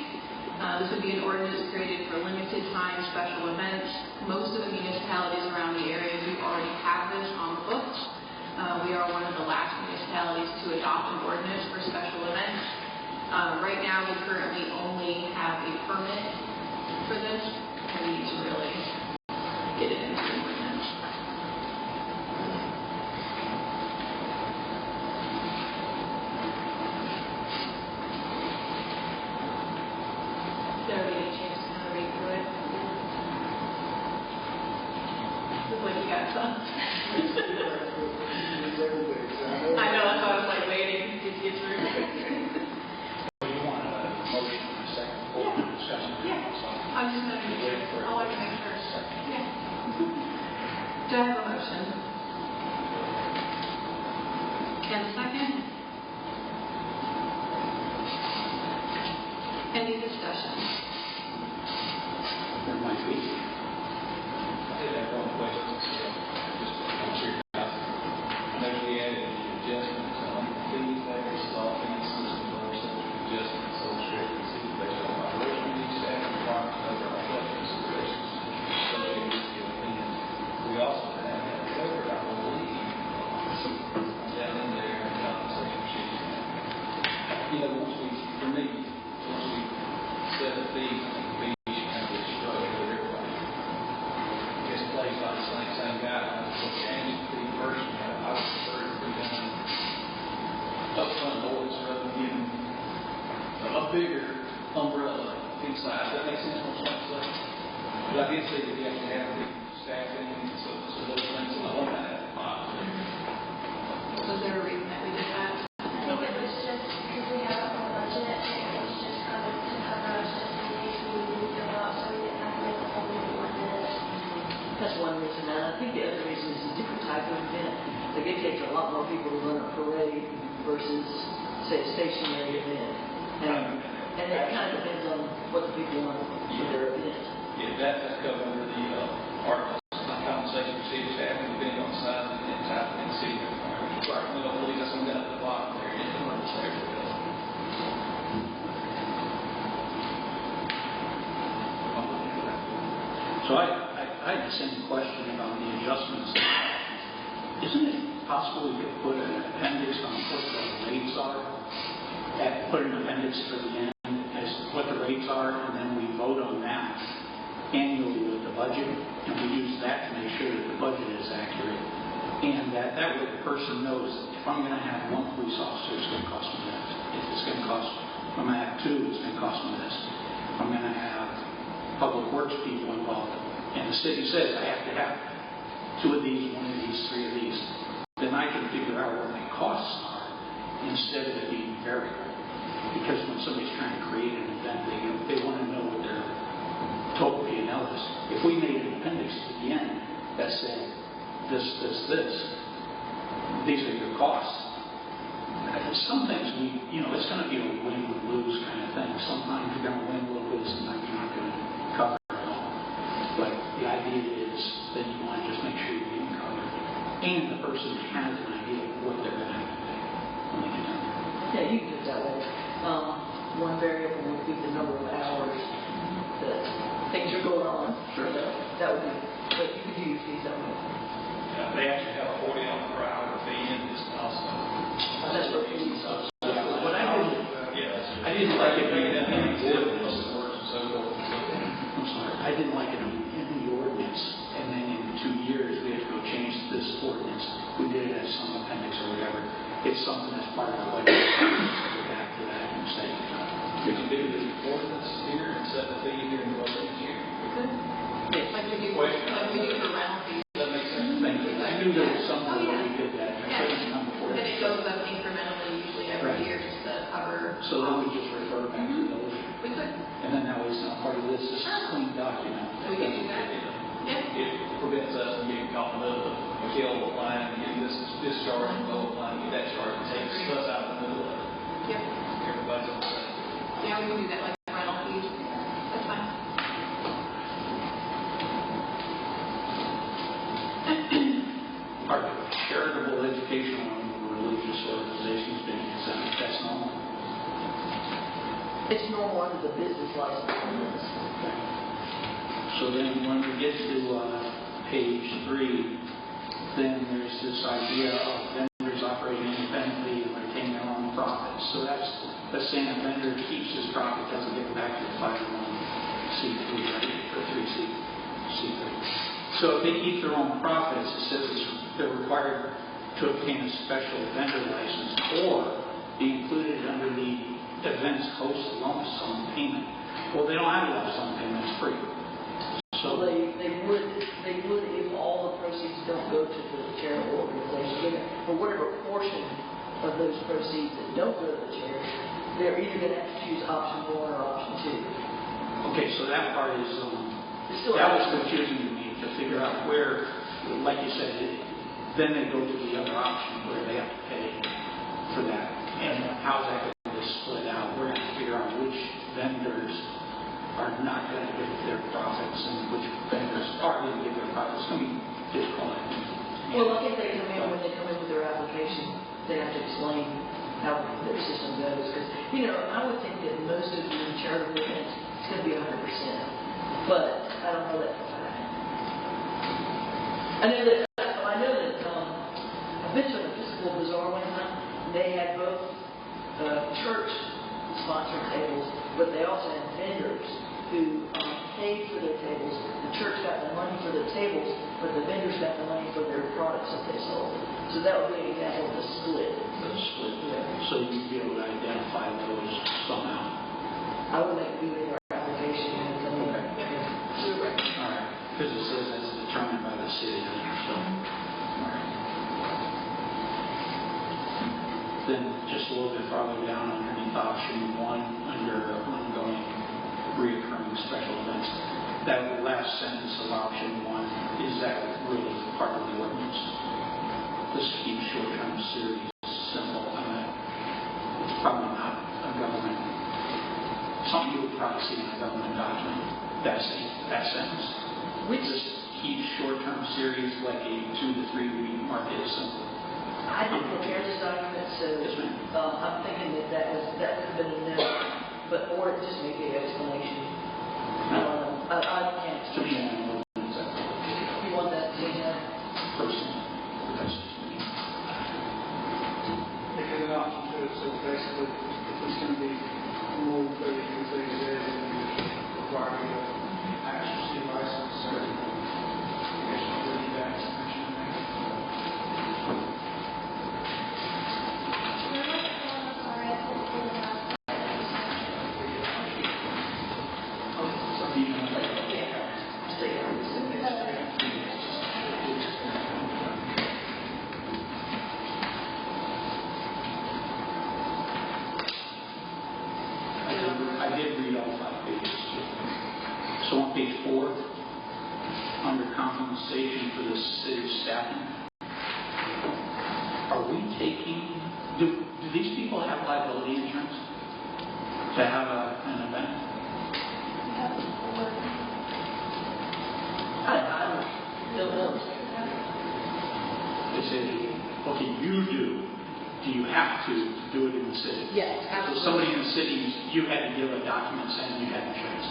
This would be an ordinance created for limited time special events. Most of the municipalities around the area do already have this on the books. We are one of the last municipalities to adopt an ordinance for special events. Right now, we currently only have a permit for this, and we need to really get it into the ordinance. Did everybody get a chance to kind of read through it? Looks like you got some. I know, that's why I was like waiting to get through. You want a motion in a second for discussion? Yeah. I'm just going to make sure. I'll like to make sure. Yeah. Do I have a motion? And a second? Any discussion? There might be. I did have one question, just I'm sure I know we added the adjustments on the fees there, it's all fees, system, or some adjustments, so discrepancies based on operation needs, staff requirements, other athletic considerations, so they need to give opinion. We also have that covered, I believe, down in there, in the compensation sheet. You know, once we set the fees, I think the fees should kind of get structured with everybody. Just plays like the same guidelines, so change the fee first, I would prefer it to be done upfront orders rather than umbrella inside. Does that make sense what I'm trying to say? But I did say that you have to have the staffing and so those things, so I want that at the bottom. Was there a reason that we did that? I think it was just because we have a whole budget, it was just covered to cover us just in case we needed to go out, so we didn't have to make a whole new ordinance. That's one reason, and I think the other reason is a different type of event. Like it takes a lot more people to run a parade versus, say, a stationary event. And it kind of depends on what the people want for their event. Yeah, that's covered under the articles, compensation for city staff, and depending on the size and type of the city. Right, well, I believe that's something down at the bottom there. It's one of the sections. So I had the same question about the adjustments. Isn't it possible we could put an appendix on what the rates are? Put an appendix for the end as what the rates are, and then we vote on that annually with the budget, and we use that to make sure that the budget is accurate. And that way the person knows if I'm going to have one police officer, it's going to cost me this. If it's going to cost, if I'm going to have two, it's going to cost me this. If I'm going to have public works people involved, and the city says I have to have two of these, one of these, three of these, then I can figure out what my costs are instead of it being variable. Because when somebody's trying to create an event, they want to know what their total P&L is. If we made an appendix at the end that said this, these are your costs. Some things it's going to be a win-lose kind of thing. Sometimes you're going to win a little bit, sometimes you're not going to cover it all. But the idea is that you want to just make sure you're getting covered. And the person has an idea of what they're going to have to pay when they get done. Yeah, you can do it that way. One variable would be the number of hours that things are going on. Sure. That would be, but you could do your fees that way. They actually have a $40 per hour fee in this also. That's what police officers. What I didn't like it being in the ordinance. I'm sorry, I didn't like it in the ordinance, and then in 2 years we had to go change this ordinance. We did it as some appendix or whatever. It's something that's part of the budget. Go back to that and say, Could you do the ordinance here and set the fee here and go next year? We could. Like we do for rental fees. Does that make sense? thank you. I knew there was somewhere Oh, yeah. where we did that. I couldn't remember before. Then it goes up incrementally, usually every Right. year, just to cover. So then we just refer back to those. We could. And then that way it's not part of this. This is a clean document. We can do that. Yeah. It prevents us from getting caught in the middle of a kill line and getting this charge and go line and get that charge. It takes us out of the middle of it. Yep. Everybody's on the same. Yeah, we can do that like rental fees. That's fine. Our charitable, educational, and religious organizations being exempt, that's normal. It's normal under the business license ordinance. So then when we get to page 3, then there's this idea of vendors operating independently and retaining their own profits. So that's saying a vendor keeps his profit, doesn't give it back to the 501c3, right? Or 3c3. So if they keep their own profits, it says they're required to obtain a special vendor license or be included under the event's host lump sum payment. Well, they don't have a lump sum payment, it's free. So they would if all the proceeds don't go to the charitable organization, or whatever portion of those proceeds that don't go to the charity, they're either going to have to choose option 1 or option 2. Okay, so that part is, Still that was confusing to me to figure out where, like you said, then they go to the other option where they have to pay for that. And how's that going to split out? We're going to figure out which vendors are not going to get their profits and which vendors are going to get their profits. It's going to be difficult. Well, I think when they come in with their application, they have to explain how their system goes. Because, I would think that most of the charitable events, it's going to be 100%. But I don't know that for a fact. I know that I've been to a Episcopal Bazaar one time. They had both church-sponsored tables, but they also had vendors who paid for their tables. The church got the money for the tables, but the vendors got the money for their products that they sold. So that would be an example of the split. The split. Yeah. So you'd be able to identify those somehow. I would like to do it in our application and come in. All right, because it says that's determined by the city, so. All right. Then just a little bit farther down underneath option 1, under ongoing reoccurring special events, that last sentence of option 1, is that really part of the ordinance? This keeps short-term series simple. I mean, it's probably not a government, something you would probably see in a government document, that sentence. We just keep short-term series like a 2 to 3 week market is simple. I didn't prepare this document, so Yes, ma'am. I'm thinking that could have been a no, but or just make an explanation. I don't know. I can't To me, explain. I don't know what it's You want that to be no? personal. That's just me. Because an option to it, so basically, if it's going to be more than 32 days, then we require you to actually see a license, so I guess you really need that information in there. I did read all 5 pages. So on page 4, under compensation for the city staffing, are we taking, do these people have liability insurance to have an event? I don't know. They say, okay, you do. Do you have to do it in the city? Yes, So somebody in the city, you had to give a document saying you had insurance.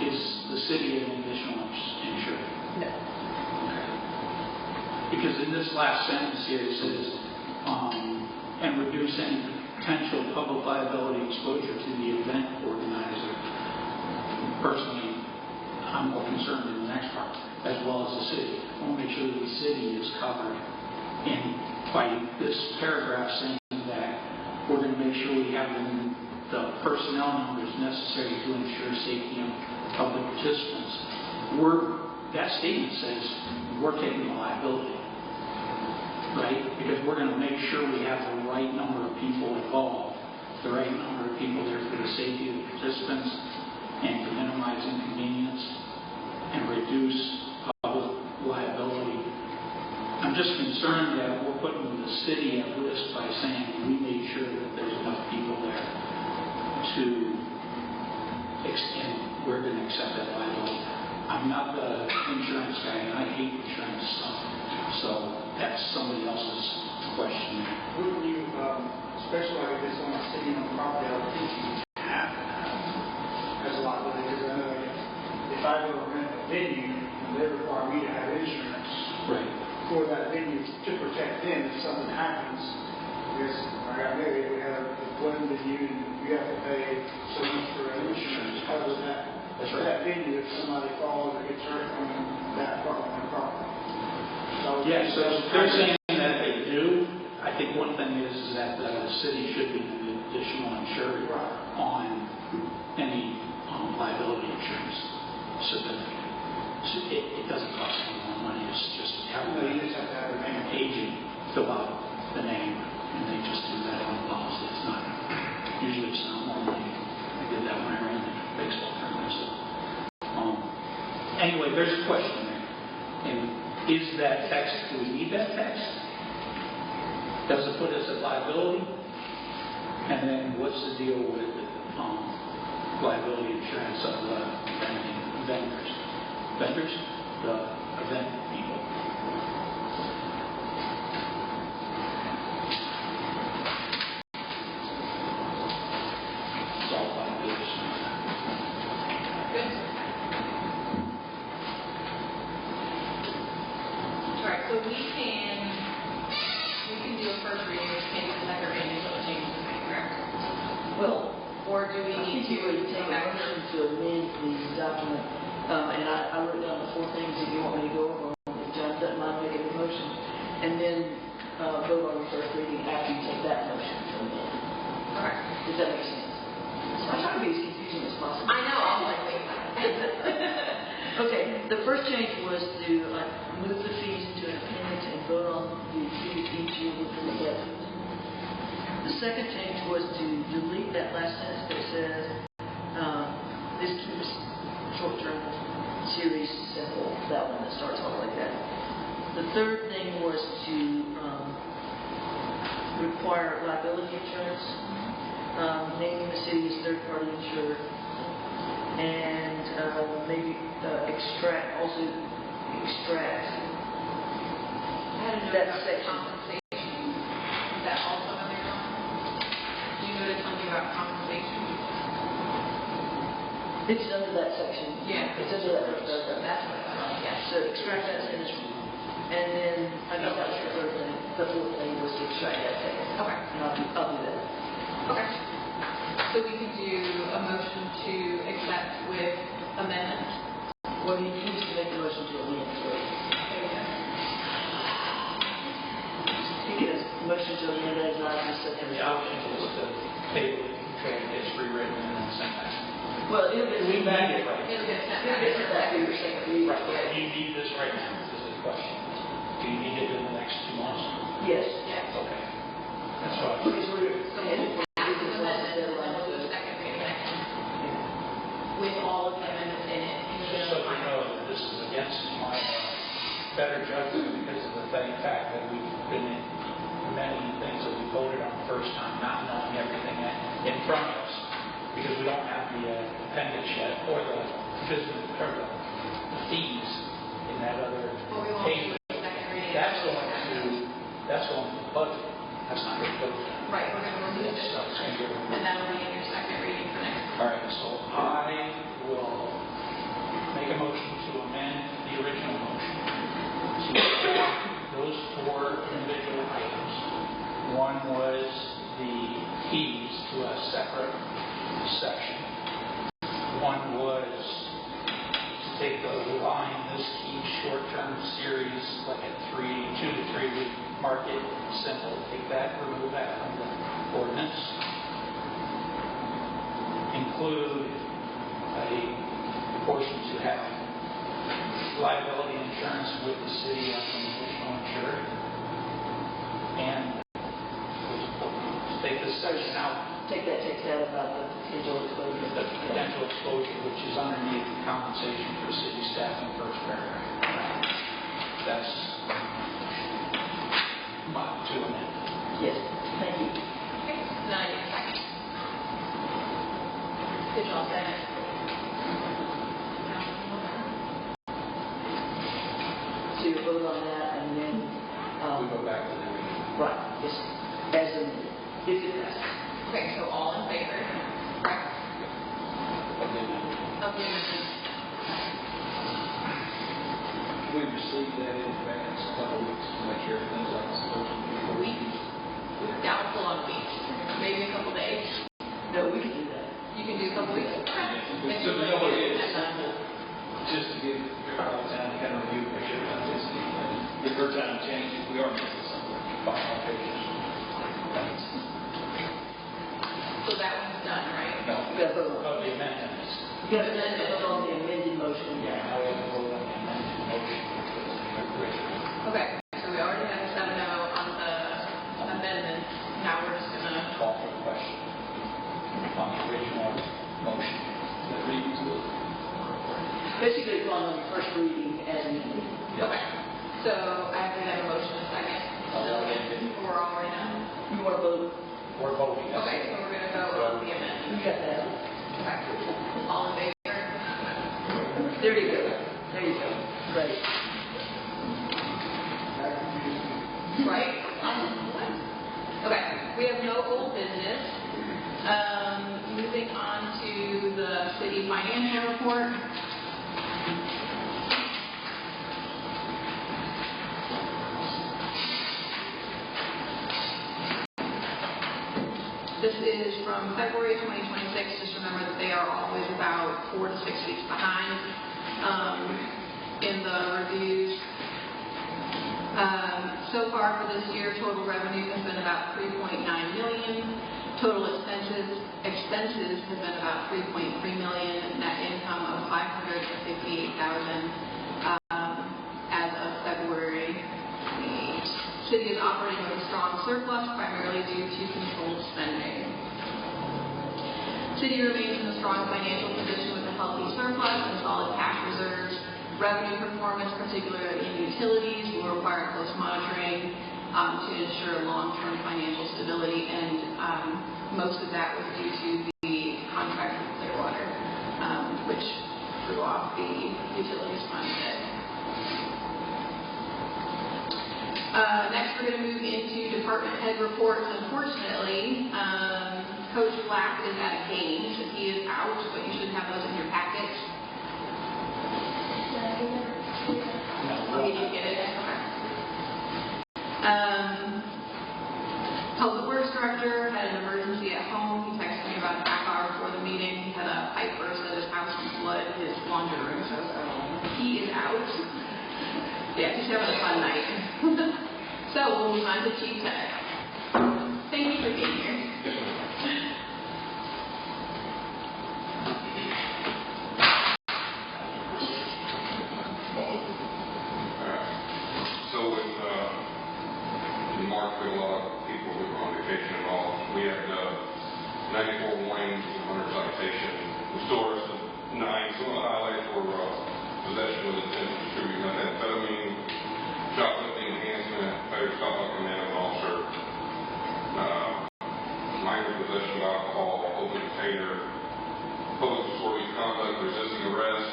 Is the city an additional insured? No. Okay. Because in this last sentence here, it says, and reduce any potential public liability exposure to the event organizer. Personally, I'm more concerned in the next part, as well as the city. I want to make sure that the city is covered in by this paragraph saying that we're going to make sure we have the personnel numbers necessary to ensure safety of public participants. That statement says we're taking the liability, right? Because we're going to make sure we have the right number of people involved, the right number of people there for the safety of the participants and to minimize inconvenience and reduce public liability. I'm just concerned that we're putting the city at risk by saying we made sure that there's enough people there to extend, we're going to accept that liability. I'm not the insurance guy, and I hate insurance stuff, so that's somebody else's question. Wouldn't you, especially like if it's on a city-owned property, I would think you have to have as a liability, because I know if I go rent a venue, they require me to have insurance. Right. For that venue to protect them if something happens. Because, like I know, we have a wedding venue and you have to pay so much for insurance to cover that. That's right. That venue if somebody falls or gets hurt on that property. So Yeah, so they're saying that they do. I think one thing is that the city should be an additional insured on any liability insurance certificate. So it doesn't cost any more money. It's just having you just have to have a name. agent fill out the name, and they just do that on the policy. It's not, usually it's not more money. I did that when I ran the baseball tournament. So, anyway, there's a question there. And is that text, do we need that text? Does it put us at liability? And then what's the deal with the liability insurance of the vendors? Vendors? The event people. It's all about this. Good. All right, so we can do a first reading, we can do a second reading until the changes are made, correct? Well, Or do we I need think you would to take go a back motion to? to amend the document, and I wrote down the 4 things that you want me to go over. If John doesn't mind making the motion, and then vote on the first reading after you take that motion to amend. Correct. Does that make sense? I'm trying to be as confusing The first change was to move the fees into an appendix and vote on the fees each year within the budget. The second change was to delete that last sentence that says, this keeps short-term series simple, that one that starts off like that. The third thing was to require liability insurance, naming the city as third-party insurer, and maybe extract I had a note that about section. compensation. Is that also in there? You noted something about compensation? It's under that section. Yeah. It's under that first paragraph. That's what I thought, yeah. So extract that sentence. And then, I guess that was the third thing. The fourth thing was to extract that text. Okay. And I'll do that. Okay. So we can do a motion to accept with amendments. Well, you need to make the motion to amend, so There we go. you get a motion to amend as I just said. And the option is to table it, control it, it's rewritten, and then send back. Well, it'll get We back it right. It'll get sent It'll back. get sent back to your second reading. Do you need this right now? This is the question. Do you need it in the next 2 months? Yes. Yes. Okay. That's what I Because we're, So we'll pass the amendments and then we'll do a second reading next month with all of the amendments in it. Just so you know that this is against my better judgment because of the fact that we've been in many things that we voted on the first time, not knowing everything in front of us, because we don't have the appendix yet or the business or the fees in that other But we won't page. do a second reading. That's going to the budget. That's not going to go to that. Right, we're going to remove this, So it's going to go. and that'll be in your second reading for next month. All right, so I will make a motion to amend the original motion to add those 4 individual items. One was the fees to a separate section. One was to take the line, this key short-term series, like a 2 to 3 week market, simple, take that, remove that from the ordinance. Include a portion to have liability insurance with the city as an additional insurer. And take this section out, take that text out about the potential exposure. the potential exposure, which is underneath compensation for city staff in the first paragraph. That's my 2 amendments. Yes, thank you. Okay, now you second. Did y'all second? So you vote on that and then, We go back to the original. right, yes, as in, if it passes. Okay, so all in favor? Correct. Of the amendment. Of the amendment. We received that in advance a couple of weeks to make sure everything's like it's supposed to be. Weeks. Doubtful on weeks. Maybe a couple days. No, we can do that. You can do a couple weeks. Okay. If So you we want know to what get it it is, done. just to give everybody time to kind of review, make sure everything's if her time changes, we are missing something. Fine, okay. So that one's done, right? No. You got to vote on it. Of the amendments. You got to vote on the amended motion. Yeah, now we have to vote on the amended motion, which was the original. Okay, so we already have a 7-0 on the amendment. Now we're just gonna, Call for the question on the original motion. That reads good. Basically, it's on the first reading as amended. okay. So I have to have a motion in a second. We're already done. You want to vote? We're voting. Okay, so we're gonna go on the amendment. You got that. Okay. All in favor? There you go. There you go. Right. Right? Okay, we have no old business. Moving on to the city financial report. This is from February 2026. Just remember that they are always about 4 to 6 weeks behind in the reviews. So far for this year, total revenue has been about $3.9 million. Total expenses have been about $3.3 million. Net income of $558,000. surplus, primarily due to controlled spending. City remains in a strong financial position with a healthy surplus and solid cash reserves. Revenue performance, particularly in utilities, will require close monitoring to ensure long-term financial stability, and most of that was due to the contract with Clearwater, which threw off the utilities fund bid. Next, we're going to move into department head reports. Unfortunately, Coach Black is at a game, so he is out, but you should have those in your packet. Oh, you didn't get it? Okay. Public Works Director had an emergency at home. He texted me about a half hour before the meeting. He had a pipe burst at his house and flood his laundry room, so he is out. Yeah, he's having a fun night. So we'll move on to Chief Tech. Thank you for being here. So in March, we had a lot of people who were on vacation and all. We had 94 warnings, 100 citations. The stores, 9. Some of the highlights were possession with intent to distribute methamphetamine, shoplifting enhancement, failure to stop like a man of an officer, minor possession of alcohol, open container, public disorderly conduct, resisting arrest,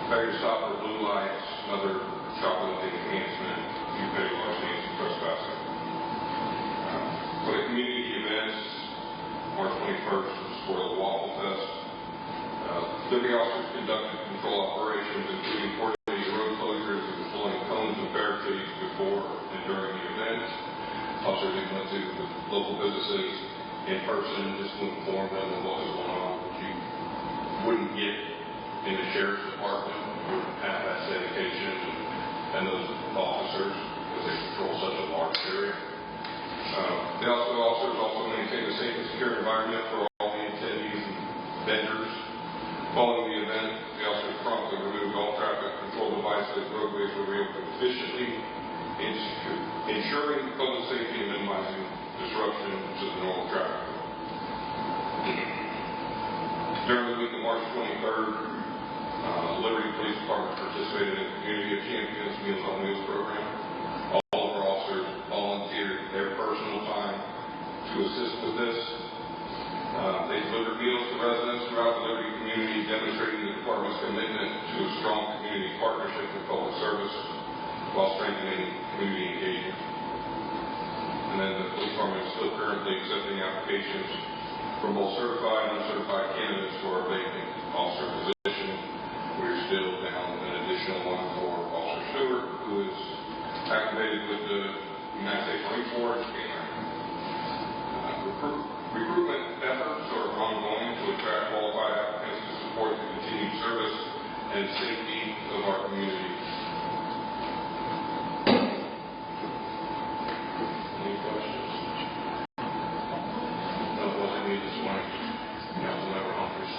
failure to stop for blue lights, another shoplifting enhancement, few petty larcenies, and trespassing. For the community events, March 21st was for the Waffle Fest. Liberty officers conducted control operations, including coordinating road closures and deploying cones and barricades before and during the event. Officers even went to the local businesses in person just to inform them of what was going on, which you wouldn't get in the sheriff's department. You wouldn't have that dedication and those officers because they control such a large area. The officers also maintain a safe and secure environment for all the attendees and vendors. Following the event, the officers promptly removed all traffic control devices. Roadways were reopened efficiently, ensuring public safety and minimizing disruption to the normal traffic flow. During the week of March 23rd, Liberty Police Department participated in the Community of Champions Meals on Wheels program. All of our officers volunteered their personal time to assist with this. They delivered meals to residents throughout the Liberty community, demonstrating the department's commitment to a strong community partnership with public service while strengthening community engagement. And then the police department is still currently accepting applications from both certified and uncertified candidates for our vacant officer position. We're still down an additional one for Officer Stewart, who is activated with the United States Marine Corps. Recruitment efforts are ongoing to attract qualified applicants to support the continued service and safety of our community. Any questions? No, it wasn't me this morning. Councilmember Humphries.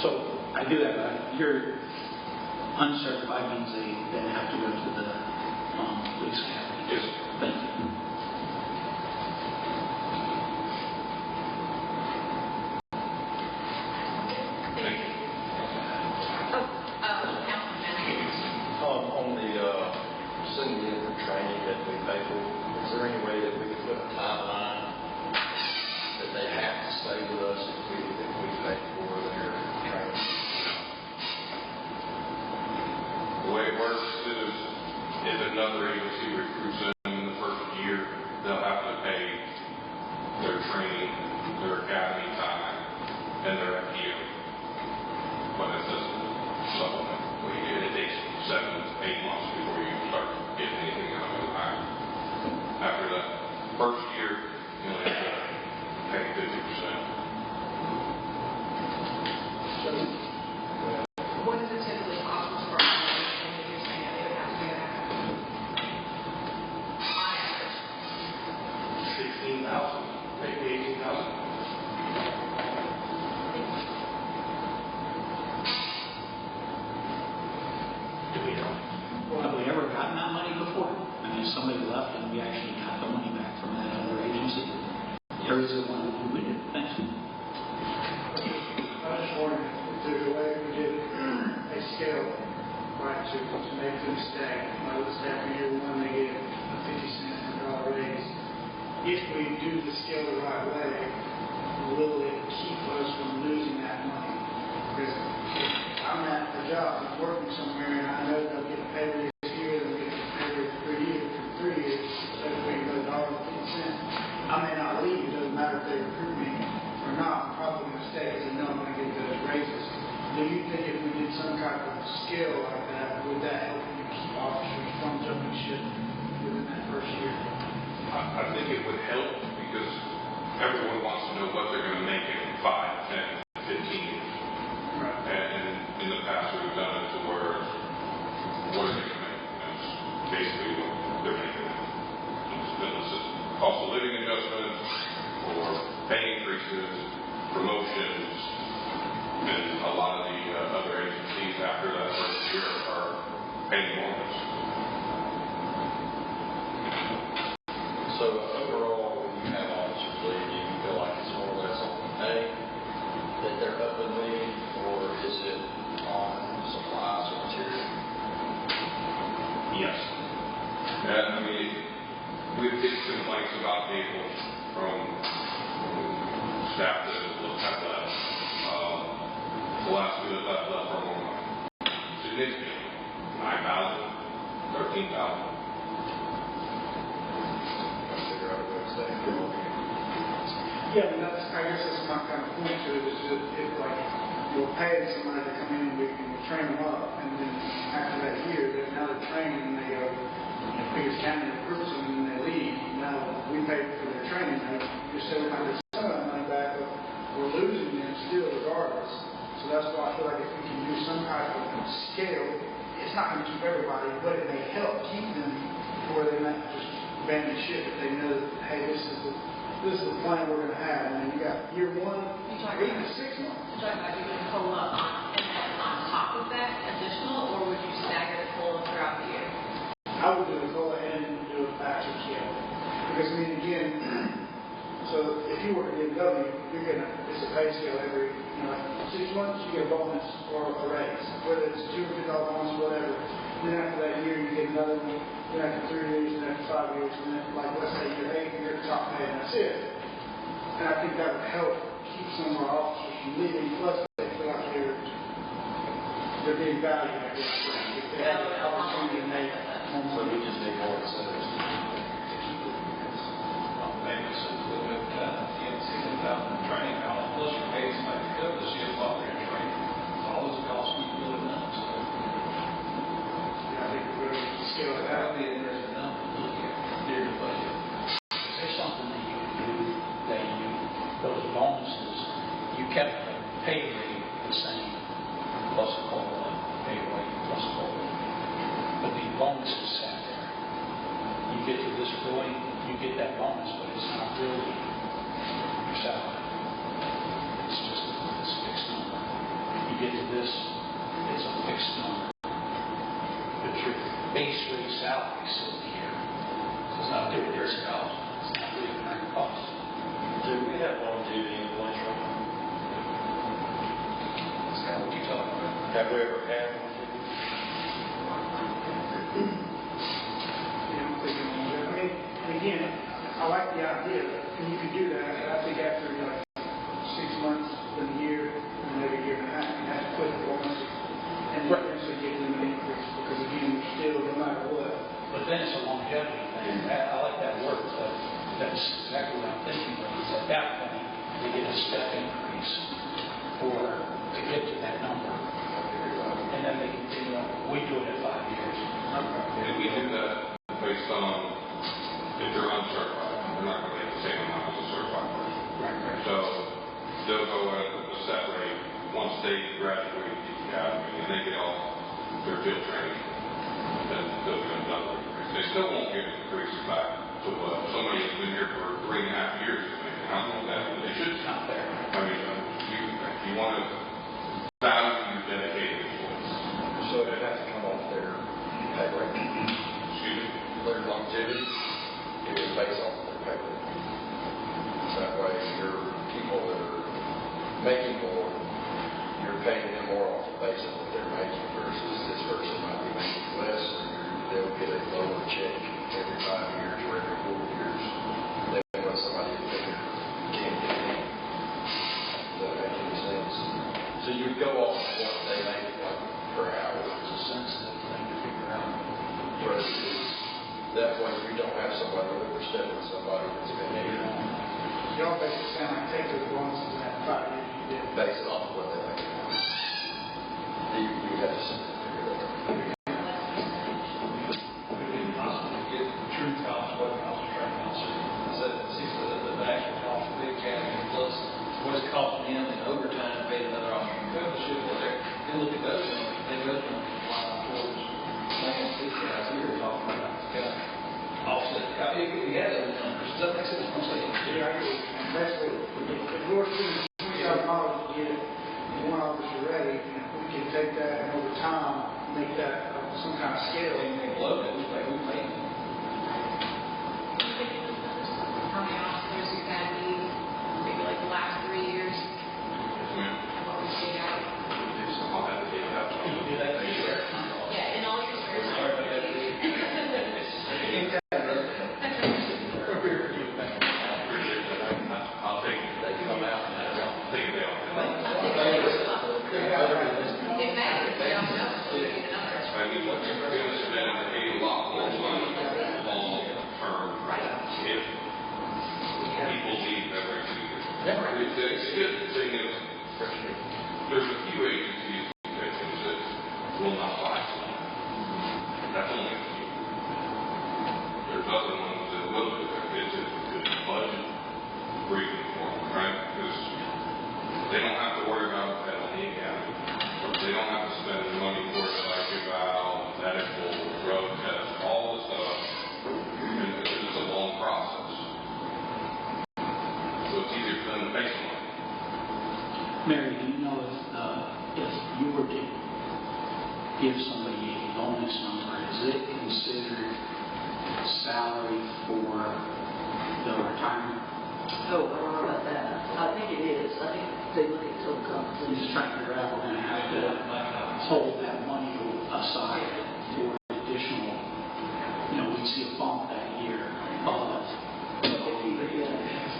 So I do have your uncertified means they then have to go to the police academy. Yes. Thank you. Thank you. Councilman Matthews. On the sending in for training that we pay for, is there any way that we could put a timeline that they have to stay with us if we pay for their training? The way it works is if another agency recruits them in the first year, they'll have to pay their training, their academy time, and their FTO. But it's just supplement. It takes 7 to 8 months before you start getting anything out of it back. After that first year, you only have to pay 50%. What does it typically cost for a and you're saying that they would have to do that? On average. 16,000, maybe 18,000. Or is it one of we did? Thanks. I just wondered if there's a way we did a scale, right, to make them stack. Let's say after year one, they get a 50-cent per dollar raise. If we do the scale the right way, will it keep us from losing that money? Because I'm at a job, I'm working somewhere, and I know they'll get a pay raise here, they'll get a pay raise per year for 3 years, so if we go $1.50, I may not leave, it doesn't matter if they recruit me or not, I'm probably going to stay because I know I'm going to get those raises. Do you think if we did some kind of scale like that, would that help you keep officers from jumping ship within that first year? I think it would help because everyone wants to know what they're going to make in 5, 10, 15 years. Right. And in the past, we've done it to where, what are they going to make? That's basically what they're making. It's been a cost of living adjustment or pay increases, promotions, and a lot of the other agencies after that first year are paying more. So overall, when you have officers leave, do you feel like it's more or less on the pay that they're up and leaving, or is it on supplies or material? Yes. And I mean, we've get complaints about vehicles from staff that have left. The last two that left for more money. Significant. 9,000, 13,000. Yeah, but I guess that's my kind of point to it, is that if like you'll pay somebody to come in and we can train them up, and then after that year, now they're trained and they go, biggest county recruits them and then they leave. Now we pay for their training. You said we might get some of that money back, but we're losing them still regardless. So that's why I feel like if we can do some type of scale, it's not going to keep everybody, but it may help keep them where they're not just abandon ship if they know that, hey, this is the plan we're going to have. And then you got year one, or even 6 months. You're talking about you would pull up and then on top of that additional, or would you stagger the pull throughout the year? I would do the COLA and do a batch of scale. Because, I mean, again, so if you work at BMW, you're going to, it's a pay scale every, like 6 months, you get a bonus or a raise. Whether it's $2 or $3 bonus, whatever. Then after that year, you get another one. Then after 3 years, then after 5 years, and then, like, let's say year 8, you're top pay, and that's it. And I think that would help keep some of our officers from leaving. Plus, they feel like they're being valued, I guess. If they have the opportunity to make more So money. we just need more incentives. Maybe simply with $16,000 training costs, plus your pay somebody to cover the ship while they're in training. All those costs we really done. So Yeah, I think we're going to scale it that out. would be an interesting number to look at during the budget. Is there something that you could do that those bonuses, you kept the pay rate the same, plus a COLA, pay rate plus a COLA, but the bonuses sat there. You get to this point, you get that bonus, but it's not really your salary. It's just this fixed number. You get to this, it's a fixed number. But your base rate salary is still here. So it's not doing your cost. It's not doing your cost. Do we have longevity in place right now? that's kind of what you're talking about. Have we ever had longevity? I mean, and again, I like the idea, and you can do that. But I think after like 6 months, then a year, and maybe a year and a half, you have to put the bonus and eventually give them an increase because again, you're still no matter what. But then it's a longevity thing. I like that word, but that's exactly what I'm thinking of. Is at that point, they get a step increase to get to that number. And then they continue on. We do it at 5 years. And we do that based on if they're uncertified. They're not going to make the same amount as a certified person. Right. So they'll go at a set rate once they graduate the academy and they get off their field training. Then they'll get another increase. They still won't get an increase back to what somebody who's been here for 3.5 years is making. I don't know that they should. It's not fair. I mean, you want to value your dedicated employees. So it has to come off their pay rate. Excuse me. Their longevity, it is based off their pay rate. Is that way? making more, you're paying them more off the base of what they're making versus this person might be making less, or they'll get a lower check every 5 years or every 4 years than what somebody who's been here can't get in. Does that make any sense? So you go off what they make like per hour. It's a sensitive thing to figure out. Versus that way you don't have somebody overstepping somebody that's been here. Y'all basically saying like take those bonuses and that 5 years you did. Base it off of what they make. You have to figure that out. Would it be possible to get the true cost, what cost of training officer? So see the actual cost of the academy plus what it's costing them in overtime to pay another officer. Fellowship, well, they look at those numbers, they go from line towards, man, these guys here are talking about it's got offset. I mean, we have those numbers. Does that make sense? I'm saying. Yeah, I agree. And basically, if we're spending $20,000 to get one officer ready, and if we can take that and over time make that some kind of scale. Anything below that, we pay. How many officers you've had leave, maybe like the last 3 years? What we paid out? I'll have to get it out. Yeah, in all your years. I'll take it. They come out and I'll take it out. It matters, we don't know, so we get the numbers. I mean, we're going to spend a lot more money long term if people leave every 2 years. It's a good thing is there's a few agencies that will not last long. That's only a few. There's other ones that will do that. It's a budget breathing for them, right? Because they don't have to worry about that on the academy. They don't have to spend the money for it like eval, medical, drug tests, all the stuff. And it's a long process. So it's easier for them to pay someone. Mary, do you know if you were to give somebody a bonus number, is it considered salary for the retirement? Oh, I don't know about that. I think it is. I think they look at total I'm compensation. just trying to figure out if we're going to have to hold that money aside for additional, we see a bump that year of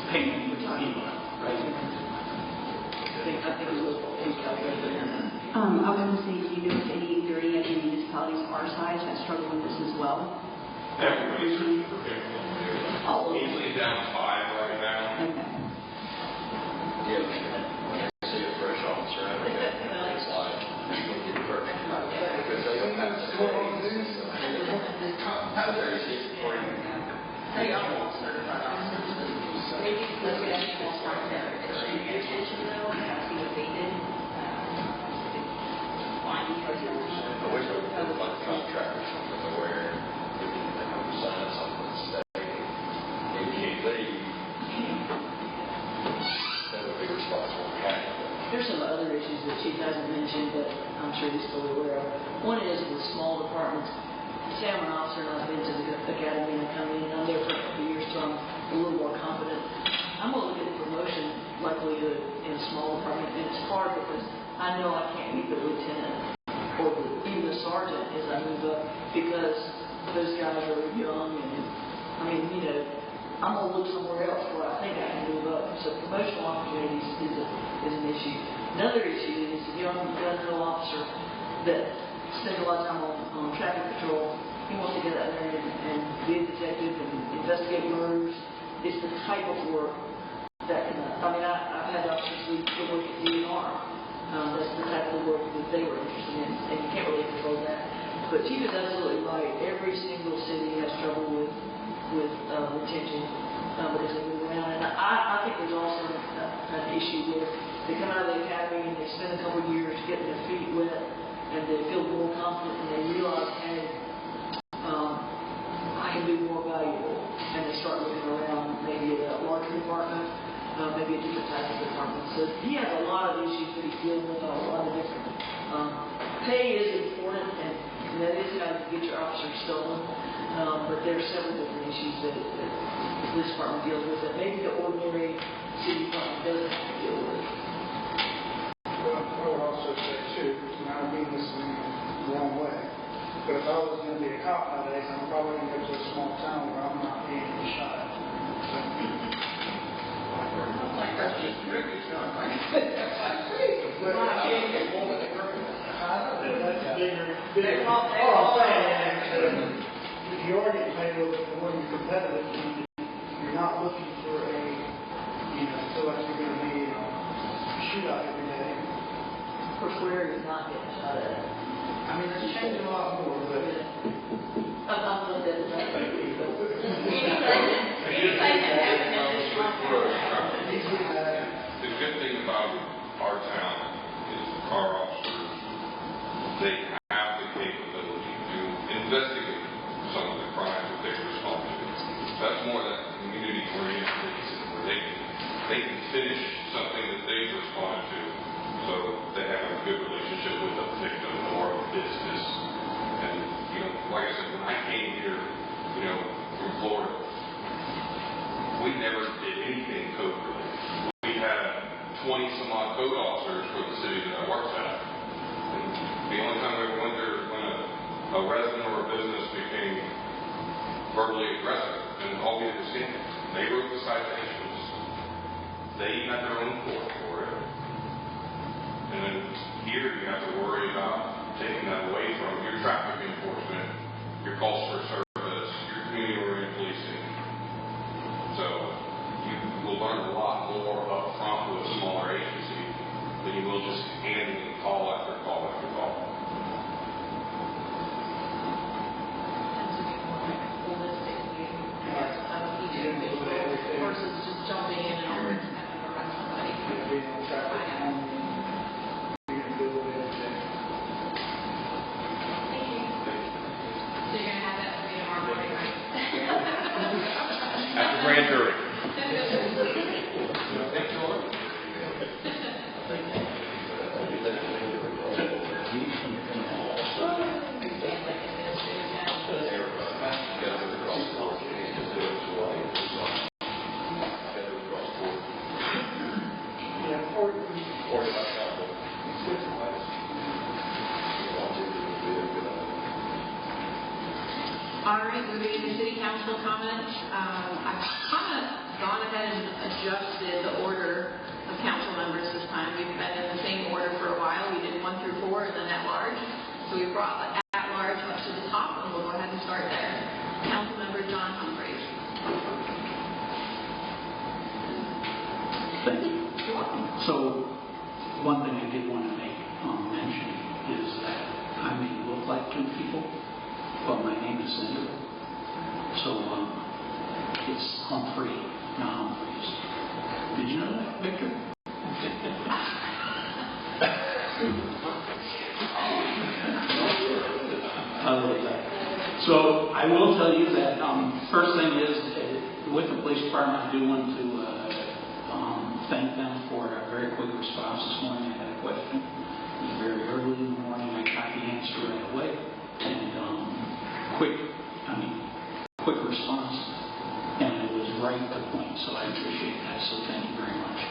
payment with FEMA, right? I think it was calculated. I was going to say, do you know if any municipalities our size have struggled with this as well? Everybody's searching for people. Easily down to 5 right now. Okay. Yeah, when I see a fresh officer, I think it's like, get first. Because they don't have to very easy for you. They are all certified officers. Maybe because we have more part there. Attention though, I see what they did. I wish I would have like a contract or something where if you sign something stating if you leave, that would be responsible for half of it. There's some other issues that Chief hasn't mentioned, but I'm sure he's fully aware of. One is the small departments. Say I'm an officer and I've been to the academy and I come in and I'm there for a couple of years, so I'm a little more confident. I'm going to look at the promotion likelihood in a small department, and it's hard because I know I can't meet the lieutenant or even the sergeant as I move up because those guys are young and, I'm going to look somewhere else where I think I can move up. So promotional opportunities is an issue. Another issue is a young gun officer that spends a lot of time on traffic patrol. He wants to get out there and be a detective and investigate murders. It's the type of work that can, I've had officers who work at DNR. That's the type of work that they were interested in, and you can't really control that. But Chief is absolutely right. Every single city has trouble with retention because they move around. And I think there's also an issue where they come out of the academy and they spend a couple of years getting their feet wet and they feel more confident and they realize, hey, I can be more valuable. And they start looking around maybe at a larger department, maybe a different type of department. So he has a lot of issues that he's dealing with on a lot of different. Pay is important, and that is how you get your officers stolen. But there are several different issues that the police department deals with that maybe the ordinary city department doesn't have to deal with. I would also say too, and I don't mean this in the wrong way, but if I was going to be a cop nowadays, I'm probably going to go to a small town where I'm not being shot at. That's just tricky, it's not like. But I can't get one with the girl. That's bigger. They want- All I'm saying is, if you are getting paid a little bit more, you're competitive, you're not looking for a, feel like you're going to be shootout every day. Of course, where you're not getting shot at. I mean, it's changing a lot more, but. I'm not looking at that. Anything that happened in this one. The good thing about our town is our officers, they have the capability to investigate some of the crimes that they respond to. That's more that community-oriented policing where they can finish something that they've responded to, so they have a good relationship with the victim or the business. And, like I said, when I came here, from Florida, we never did anything code related. We had 20 some odd code officers for the city that I worked at. And the only time we ever went there was when a resident or a business became verbally aggressive, and all we did was stand. They wrote the citations. They had their own court for it. And then here you have to worry about taking that away from your traffic enforcement, your calls for service, your community-oriented policing. So you will learn a lot more up front with a smaller agency than you will just handling call after call after call. Versus just jumping in and over and having to run somebody. Being on traffic, you're going to do it every day. Thank you. So you're going to have that for me tomorrow morning, right? After grand jury. All right, moving into city council comments. I've kind of gone ahead and adjusted the order of council members this time. We've been in the same order for a while. We did 1 through 4 and then at large. So we brought at large up to the top, and we'll go ahead and start there. Councilmember John Humphreys. Thank you. You're welcome. So, one thing I did want to make mention is that I may look like 2 people, but my name is Cinder. So, it's Humphrey, not Humphreys. Did you know that, Victor? So, I will tell you that first thing is, with the police department, I do want to thank them for a very quick response this morning. I had a question. It was very early in the morning. I got the answer right away. And quick response. And it was right to the point. So I appreciate that. So thank you very much.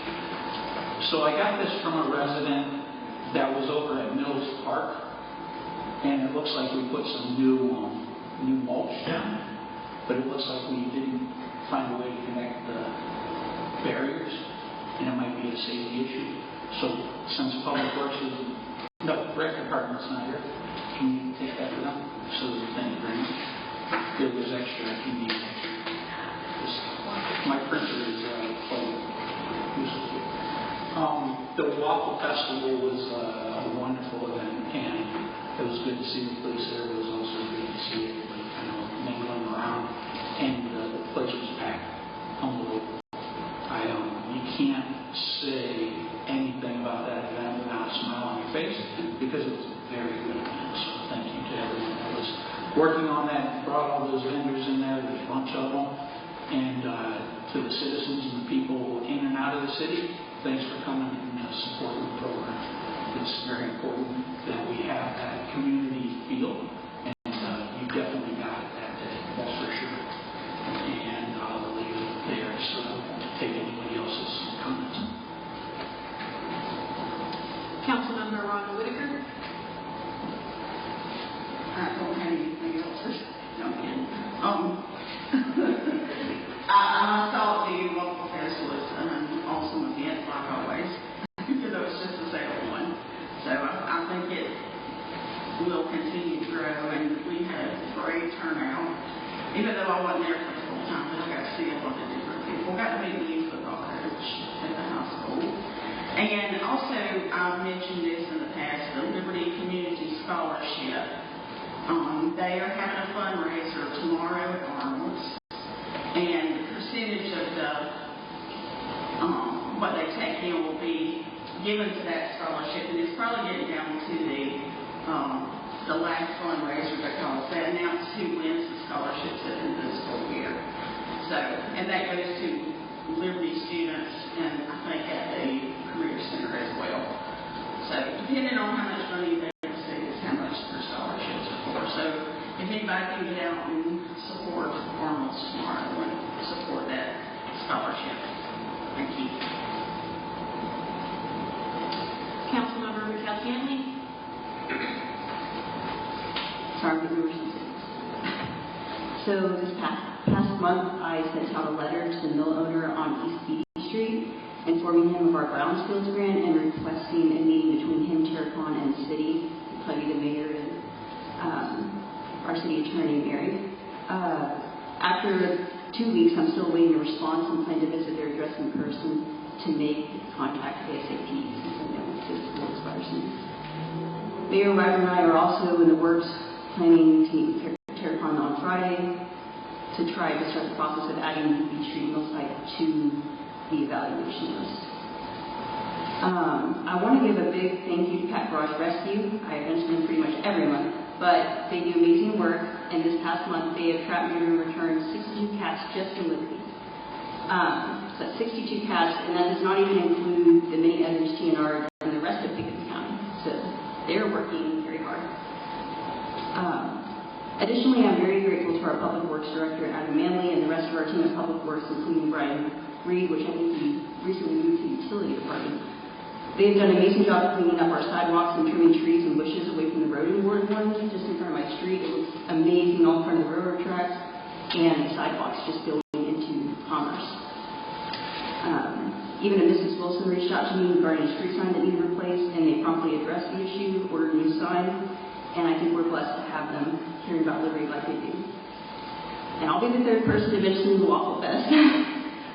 So I got this from a resident that was over at Mills Park. And it looks like we put some new mulch down. But it looks like we didn't find a way to connect the barriers. And it might be a safety issue. So since Public Works rec department's not here, can you take that for them? So thank you very much. If there's extra, if you need extra. My printer is quite useful. The Waffle Festival was a wonderful event, and it was good to see the police there. It was also good to see everybody kind of mingling around, and the place was packed. Unbelievable. You can't say anything about that event without a smile on your face because it was a very good event. So thank you to everyone that was working on that, brought all those vendors in there. There's a bunch of them. And to the citizens and the people in and out of the city, thanks for coming and supporting the program. It's very important that we have that community feel, and you definitely got it that day, that's for sure. And I'll leave it there so I won't take anybody else's comments. turnout. Even though I wasn't there for the whole time, but I got to see a lot of different people. Got to meet the youth football coach at the high school. And also, I've mentioned this in the past, the Liberty Community Scholarship. They are having a fundraiser tomorrow at Arnold's. And the percentage of the what they take in will be given to that scholarship, and it's probably getting down to the last fundraiser because they announce who wins the scholarships at the end of the school year. So, and that goes to Liberty students, and I think at the Career Center as well. So, depending on how much money they receive is how much their scholarships are for. So, if anybody can get out and support Arnold's tomorrow and support that scholarship. Thank you. Councilmember McCallion. Sorry, but we were so this past month, I sent out a letter to the mill owner on East Beatty Street, informing him of our Brownfields grant and requesting a meeting between him, Terracon, and the city, probably the mayor and our city attorney, Mary. After 2 weeks, I'm still waiting a response and plan to visit their address in person to make contact ASAP since I know this will expire soon. Mayor Ryder and I are also in the works planning to meet with Terracon on Friday to try to start the process of adding the Beach Street Mill site to the evaluation list. I want to give a big thank you to Cat Garage Rescue. I mention them pretty much every month, but they do amazing work, and this past month they have trapped, neutered, and returned 62 cats just in Liberty. So that's 62 cats, and that does not even include the many others TNR and the rest of Pickens County. So they're working very hard. Additionally, I'm very grateful to our Public Works Director, Adam Manley, and the rest of our team at Public Works, including Brian Reed, which I think he recently moved to the Utility Department. They have done an amazing job of cleaning up our sidewalks and trimming trees and bushes away from the road in Ward 1, just in front of my street. It looks amazing all in front of the railroad tracks, and the sidewalks just building into commerce. Even a Mrs. Wilson reached out to me regarding a street sign that needed replaced, and they promptly addressed the issue, ordered a new sign, and I think we're blessed to have them hearing about Liberty like they do. And I'll be the third person to mention the Waffle Fest.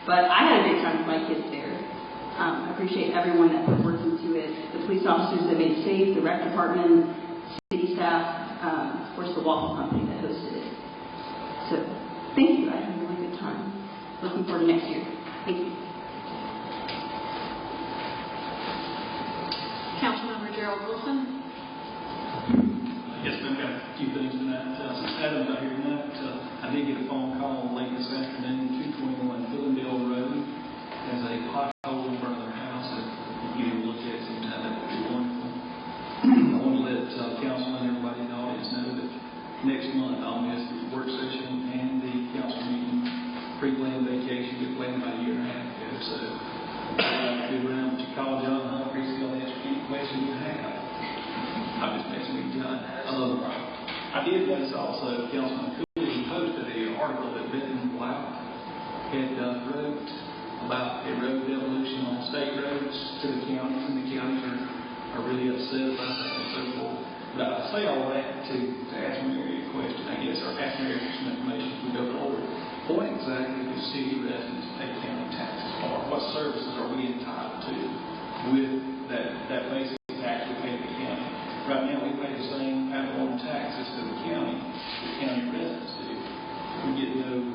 But I had a great time with my kids there. I appreciate everyone that put work into it. The police officers that made it safe, the rec department, city staff, of course the Waffle Company that hosted it. So, thank you. I had a really good time. Looking forward to next year. Thank you. Councilmember Gerald Wilson. Yes, ma'am, got a few things tonight. Since Adam's not here tonight, I did get a phone call late this afternoon, 221 Phillandale Road. There's a pothole in front of their house that you can look at sometime. That would be wonderful. I want to let council and everybody in the audience know that next month I'll miss the work session and the council meeting. Pre-planned vacation, get planned about a year and a half ago. So I'll be around, but you call John Humphrey, he'll answer any question you have. I'm just messing with you, John. I did notice also Councilman Cooley posted an article that Benton Blount had wrote about the road devolution on state roads to the counties, and the counties are really upset about that and so forth. But I say all that to ask Mary a question, I guess, or ask Mary for some information as we go forward. What exactly do city residents pay county taxes for? What services are we entitled to with that basic tax we pay to the county? Right now, we pay the same ad-valorem taxes to the county residents do. We get no,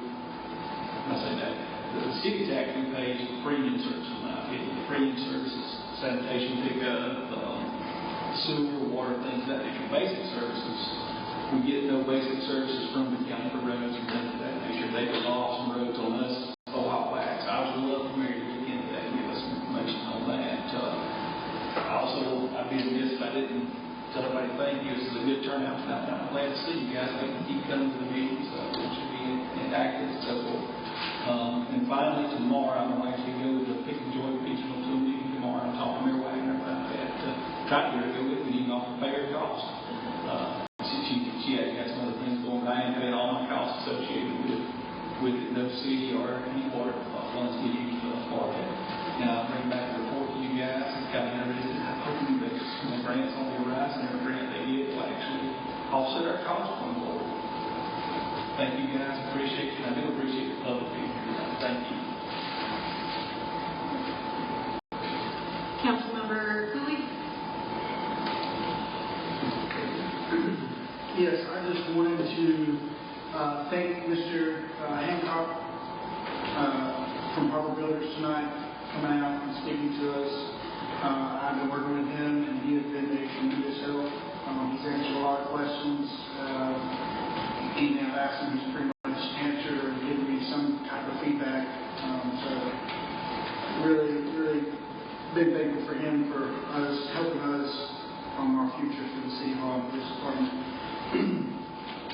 I say that, the city tax we pay is premium services, in my opinion. Premium services, sanitation pickup, sewer, water, things like that. Basic services, we get no basic services from the county for roads and things of that nature. They devolve some roads on us a while back. So I would love for Mary to look into that and give us some information on that. I'd be remiss if I didn't tell everybody thank you. This is a good turnout tonight. I'm glad to see you guys. I can keep coming to the meetings. We should be active and so forth. And finally, tomorrow, I'm going to actually go to the Pick and Joy Regional Tool meeting tomorrow and talk to Mayor Wagner about that. Try to get her to go with me, even off the fair cost. She actually got some other things going, but I ain't paid all my costs associated with it. No city or any water funds get used for that. And I'll bring back the report to you guys. It's kind of interesting. I'm hoping that the grants on the horizon, every grant they get will actually offset our costs going forward. Thank you, guys. Appreciate you. I do appreciate the public being here. Thank you. Councilmember Cooley? Yes, I just wanted to thank Mr. Hancock from Harbor Builders tonight, coming out and speaking to us. I've been working with him, and he has been a tremendous help. He's answered a lot of questions. Anything I've asked him, he's pretty much answered or given me some type of feedback. So really, really big thankful for him for us helping us on our future for the City Hall and Police Department.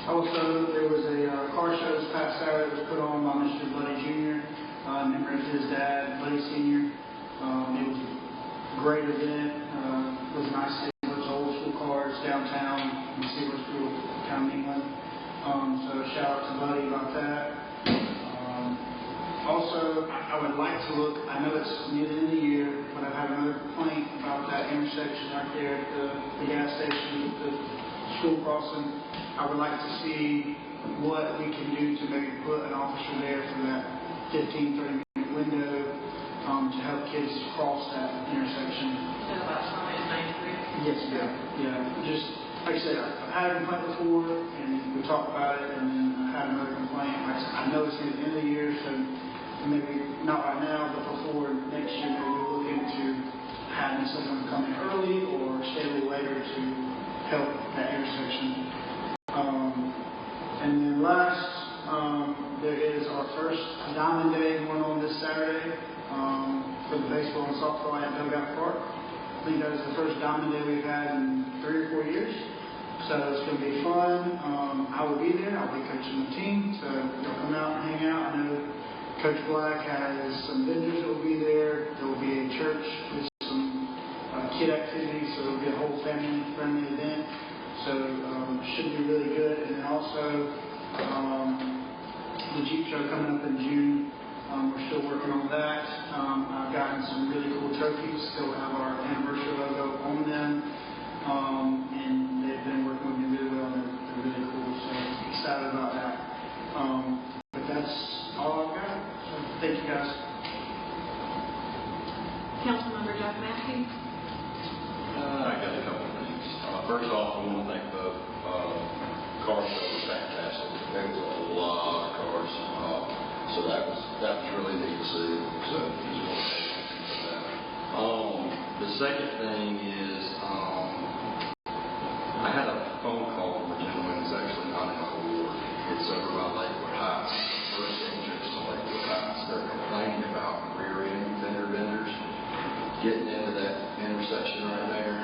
Also, there was a car show this past Saturday that was put on by Mr. Buddy Jr., member of his dad, Buddy Sr. It was a great event. It was nice to see a bunch of old school cars downtown in Silver School, County of England. So shout out to Buddy about that. Also, I would like to look, I know it's near the end of the year, but I've had another complaint about that intersection right there at the gas station, the school crossing. I would like to see what we can do to maybe put an officer there for that 15, 30-minute window to help kids cross that intersection. So about time 93? Yes, ma'am. Yeah. Just, like I said, I've had a complaint before, and we talked about it, and then I had another complaint. Like I said, I know it's near the end of the year, so maybe not right now, but before next year, maybe we'll look into having someone come in early or stay a little later to help that intersection. And then last, there is our first Diamond Day going on this Saturday for the baseball and softball at Dugout Park. I think that is the first Diamond Day we've had in 3 or 4 years. So it's going to be fun. I will be there. I'll be coaching the team. So you'll come out and hang out. I know Coach Black has some vendors that will be there. There will be a church with some kid activities. So it'll be a whole family-friendly event. So should be really good. And then also the Jeep show coming up in June. We're still working on that. I've gotten some really cool trophies. They'll have our anniversary logo on them. And they've been working with me really well. They're really cool. So excited about that. But that's all I've got. So thank you guys. Councilmember Jeff Maskey? I got a couple of things. First off, I want to thank the car show was fantastic. There was a lot of cars. So that was really neat to see. So just want to say thank you for that. The second thing is I had a phone call from a gentleman who's actually not in my ward. It's over by Lakewood Heights, first entrance to Lakewood Heights. They're complaining about rear-end vendors getting into that intersection right there.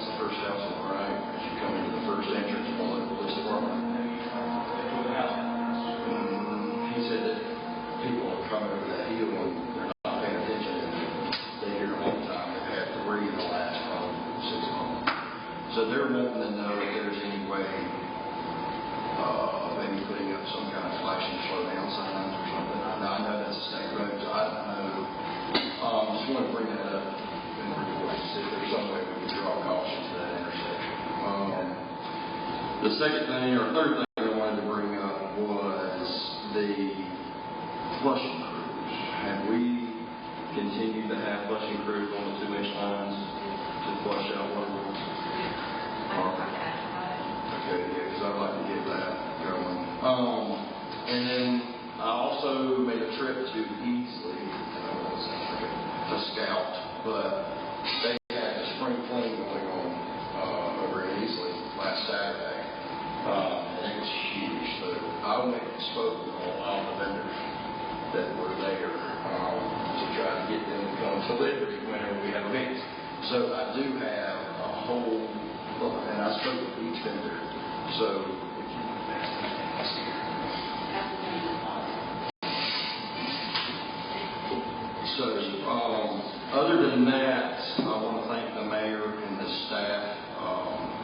It's the first house on the right as you come into the first entrance below the police department. He said that people are coming over that hill and they're not paying attention, and they hear the whole time. They've had 3 in the last probably 6 months. So they're wanting to know if there's any way of maybe putting up some kind of flashing slow down signs or something. I know that's a state road, so I don't know. Just want to bring that up in the report to see if there's some way we can draw caution to that intersection. The second thing, or third thing I wanted to bring up was the flushing crews. Have we continued to have flushing crews on the 2-inch lines to flush out water? Okay, yeah, because I'd like to get that going. And then I also made a trip to Easley, to scout, but they had a spring clean going on over in Easley last Saturday, and it was huge. So I went and spoke with a lot of the vendors that were there to try to get them to come to Liberty whenever we have events. So I do have a whole, and I spoke with each vendor. So other than that, I want to thank the mayor and the staff.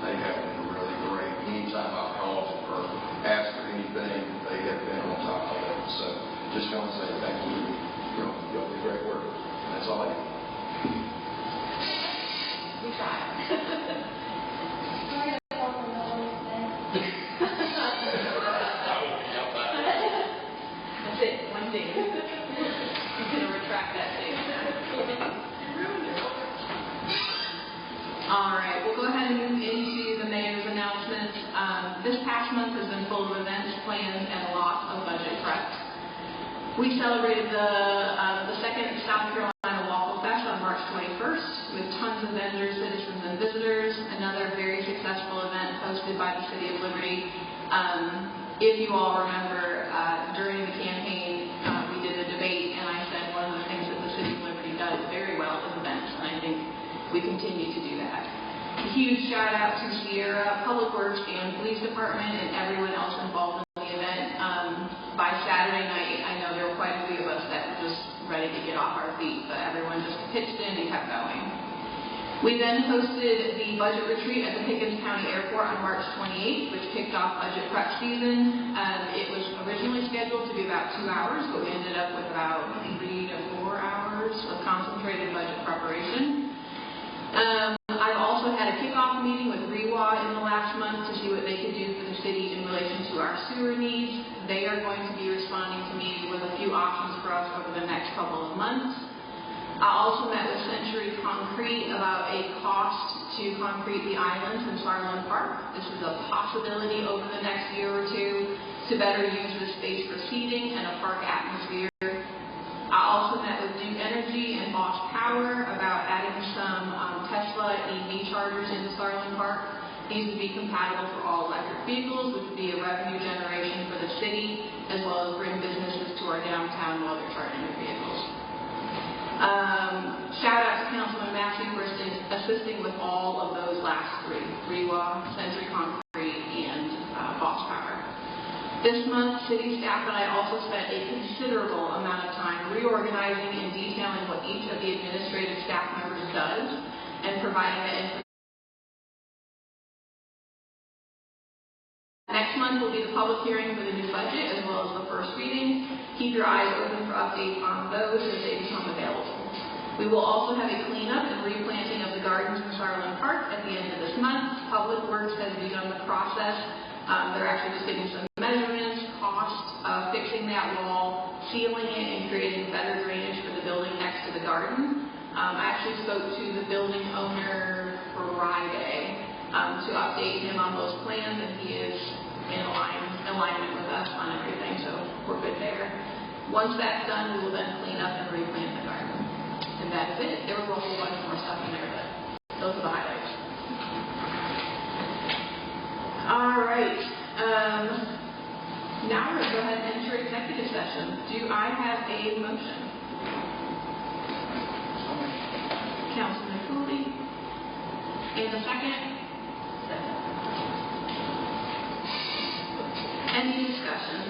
They have been really great. Anytime I've called or asked for anything, they have been on top of it. So just want to say thank you. Y'all do great work. That's all I have. We tried. All right, we'll go ahead and move into the mayor's announcements. This past month has been full of events, plans, and a lot of budget prep. We celebrated the second South Carolina Waffle Fest on March 21st with tons of vendors, citizens, and visitors. Another very successful event hosted by the City of Liberty. If you all remember, during the campaign, we did a debate, and I said one of the things that the City of Liberty does very well is events, and I think we continue to do that. A huge shout out to Sierra, Public Works, and Police Department, and everyone else involved in the event. By Saturday night, I know there were quite a few of us that were just ready to get off our feet, but everyone just pitched in and kept going. We then hosted the budget retreat at the Pickens County Airport on March 28th, which kicked off budget prep season. It was originally scheduled to be about 2 hours, but we ended up with about 3 to 4 hours of concentrated budget preparation. I've also had a kickoff meeting with REWA in the last month to see what they could do for the city in relation to our sewer needs. They are going to be responding to me with a few options for us over the next couple of months. I also met with Century Concrete about a cost to concrete the islands in Sarlin Park. This is a possibility over the next year or two to better use the space for seating and a park atmosphere. I also met with Duke Energy and Bosch Power about adding some Tesla EV chargers into Sarlin Park. These would be compatible for all electric vehicles, which would be a revenue generation for the city, as well as bring businesses to our downtown while they're charging their vehicles. Shout out to Councilman Massey for assisting with all of those last three, REWA, Century Concrete, and Bosch Power. This month, city staff and I also spent a considerable amount of time reorganizing and detailing what each of the administrative staff members does and providing that information. Next month will be the public hearing for the new budget as well as the first reading. Keep your eyes open for updates on those as they become available. We will also have a cleanup and replanting of the gardens in Sarlin Park at the end of this month. Public Works has begun the process. They're actually just getting some measurements, cost, fixing that wall, sealing it, and creating better drainage for the building next to the garden. I actually spoke to the building owner Friday to update him on those plans, and he is in alignment with us on everything, so we're good there. Once that's done, we will then clean up and replant the garden. And that is it. There was a whole bunch more stuff in there, but those are the highlights. All right. Now we're going to go ahead and enter executive session. Do I have a motion? Councilman Cooley. And the second? Any discussion?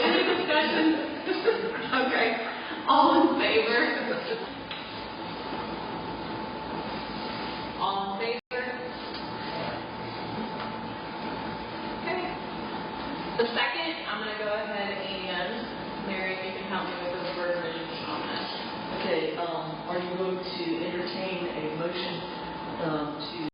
Any discussion? Okay. All in favor? All in favor? Okay. The second, I'm going to go ahead and, Mary, you can help me with the verbiage on this. Okay, are you going to entertain a motion to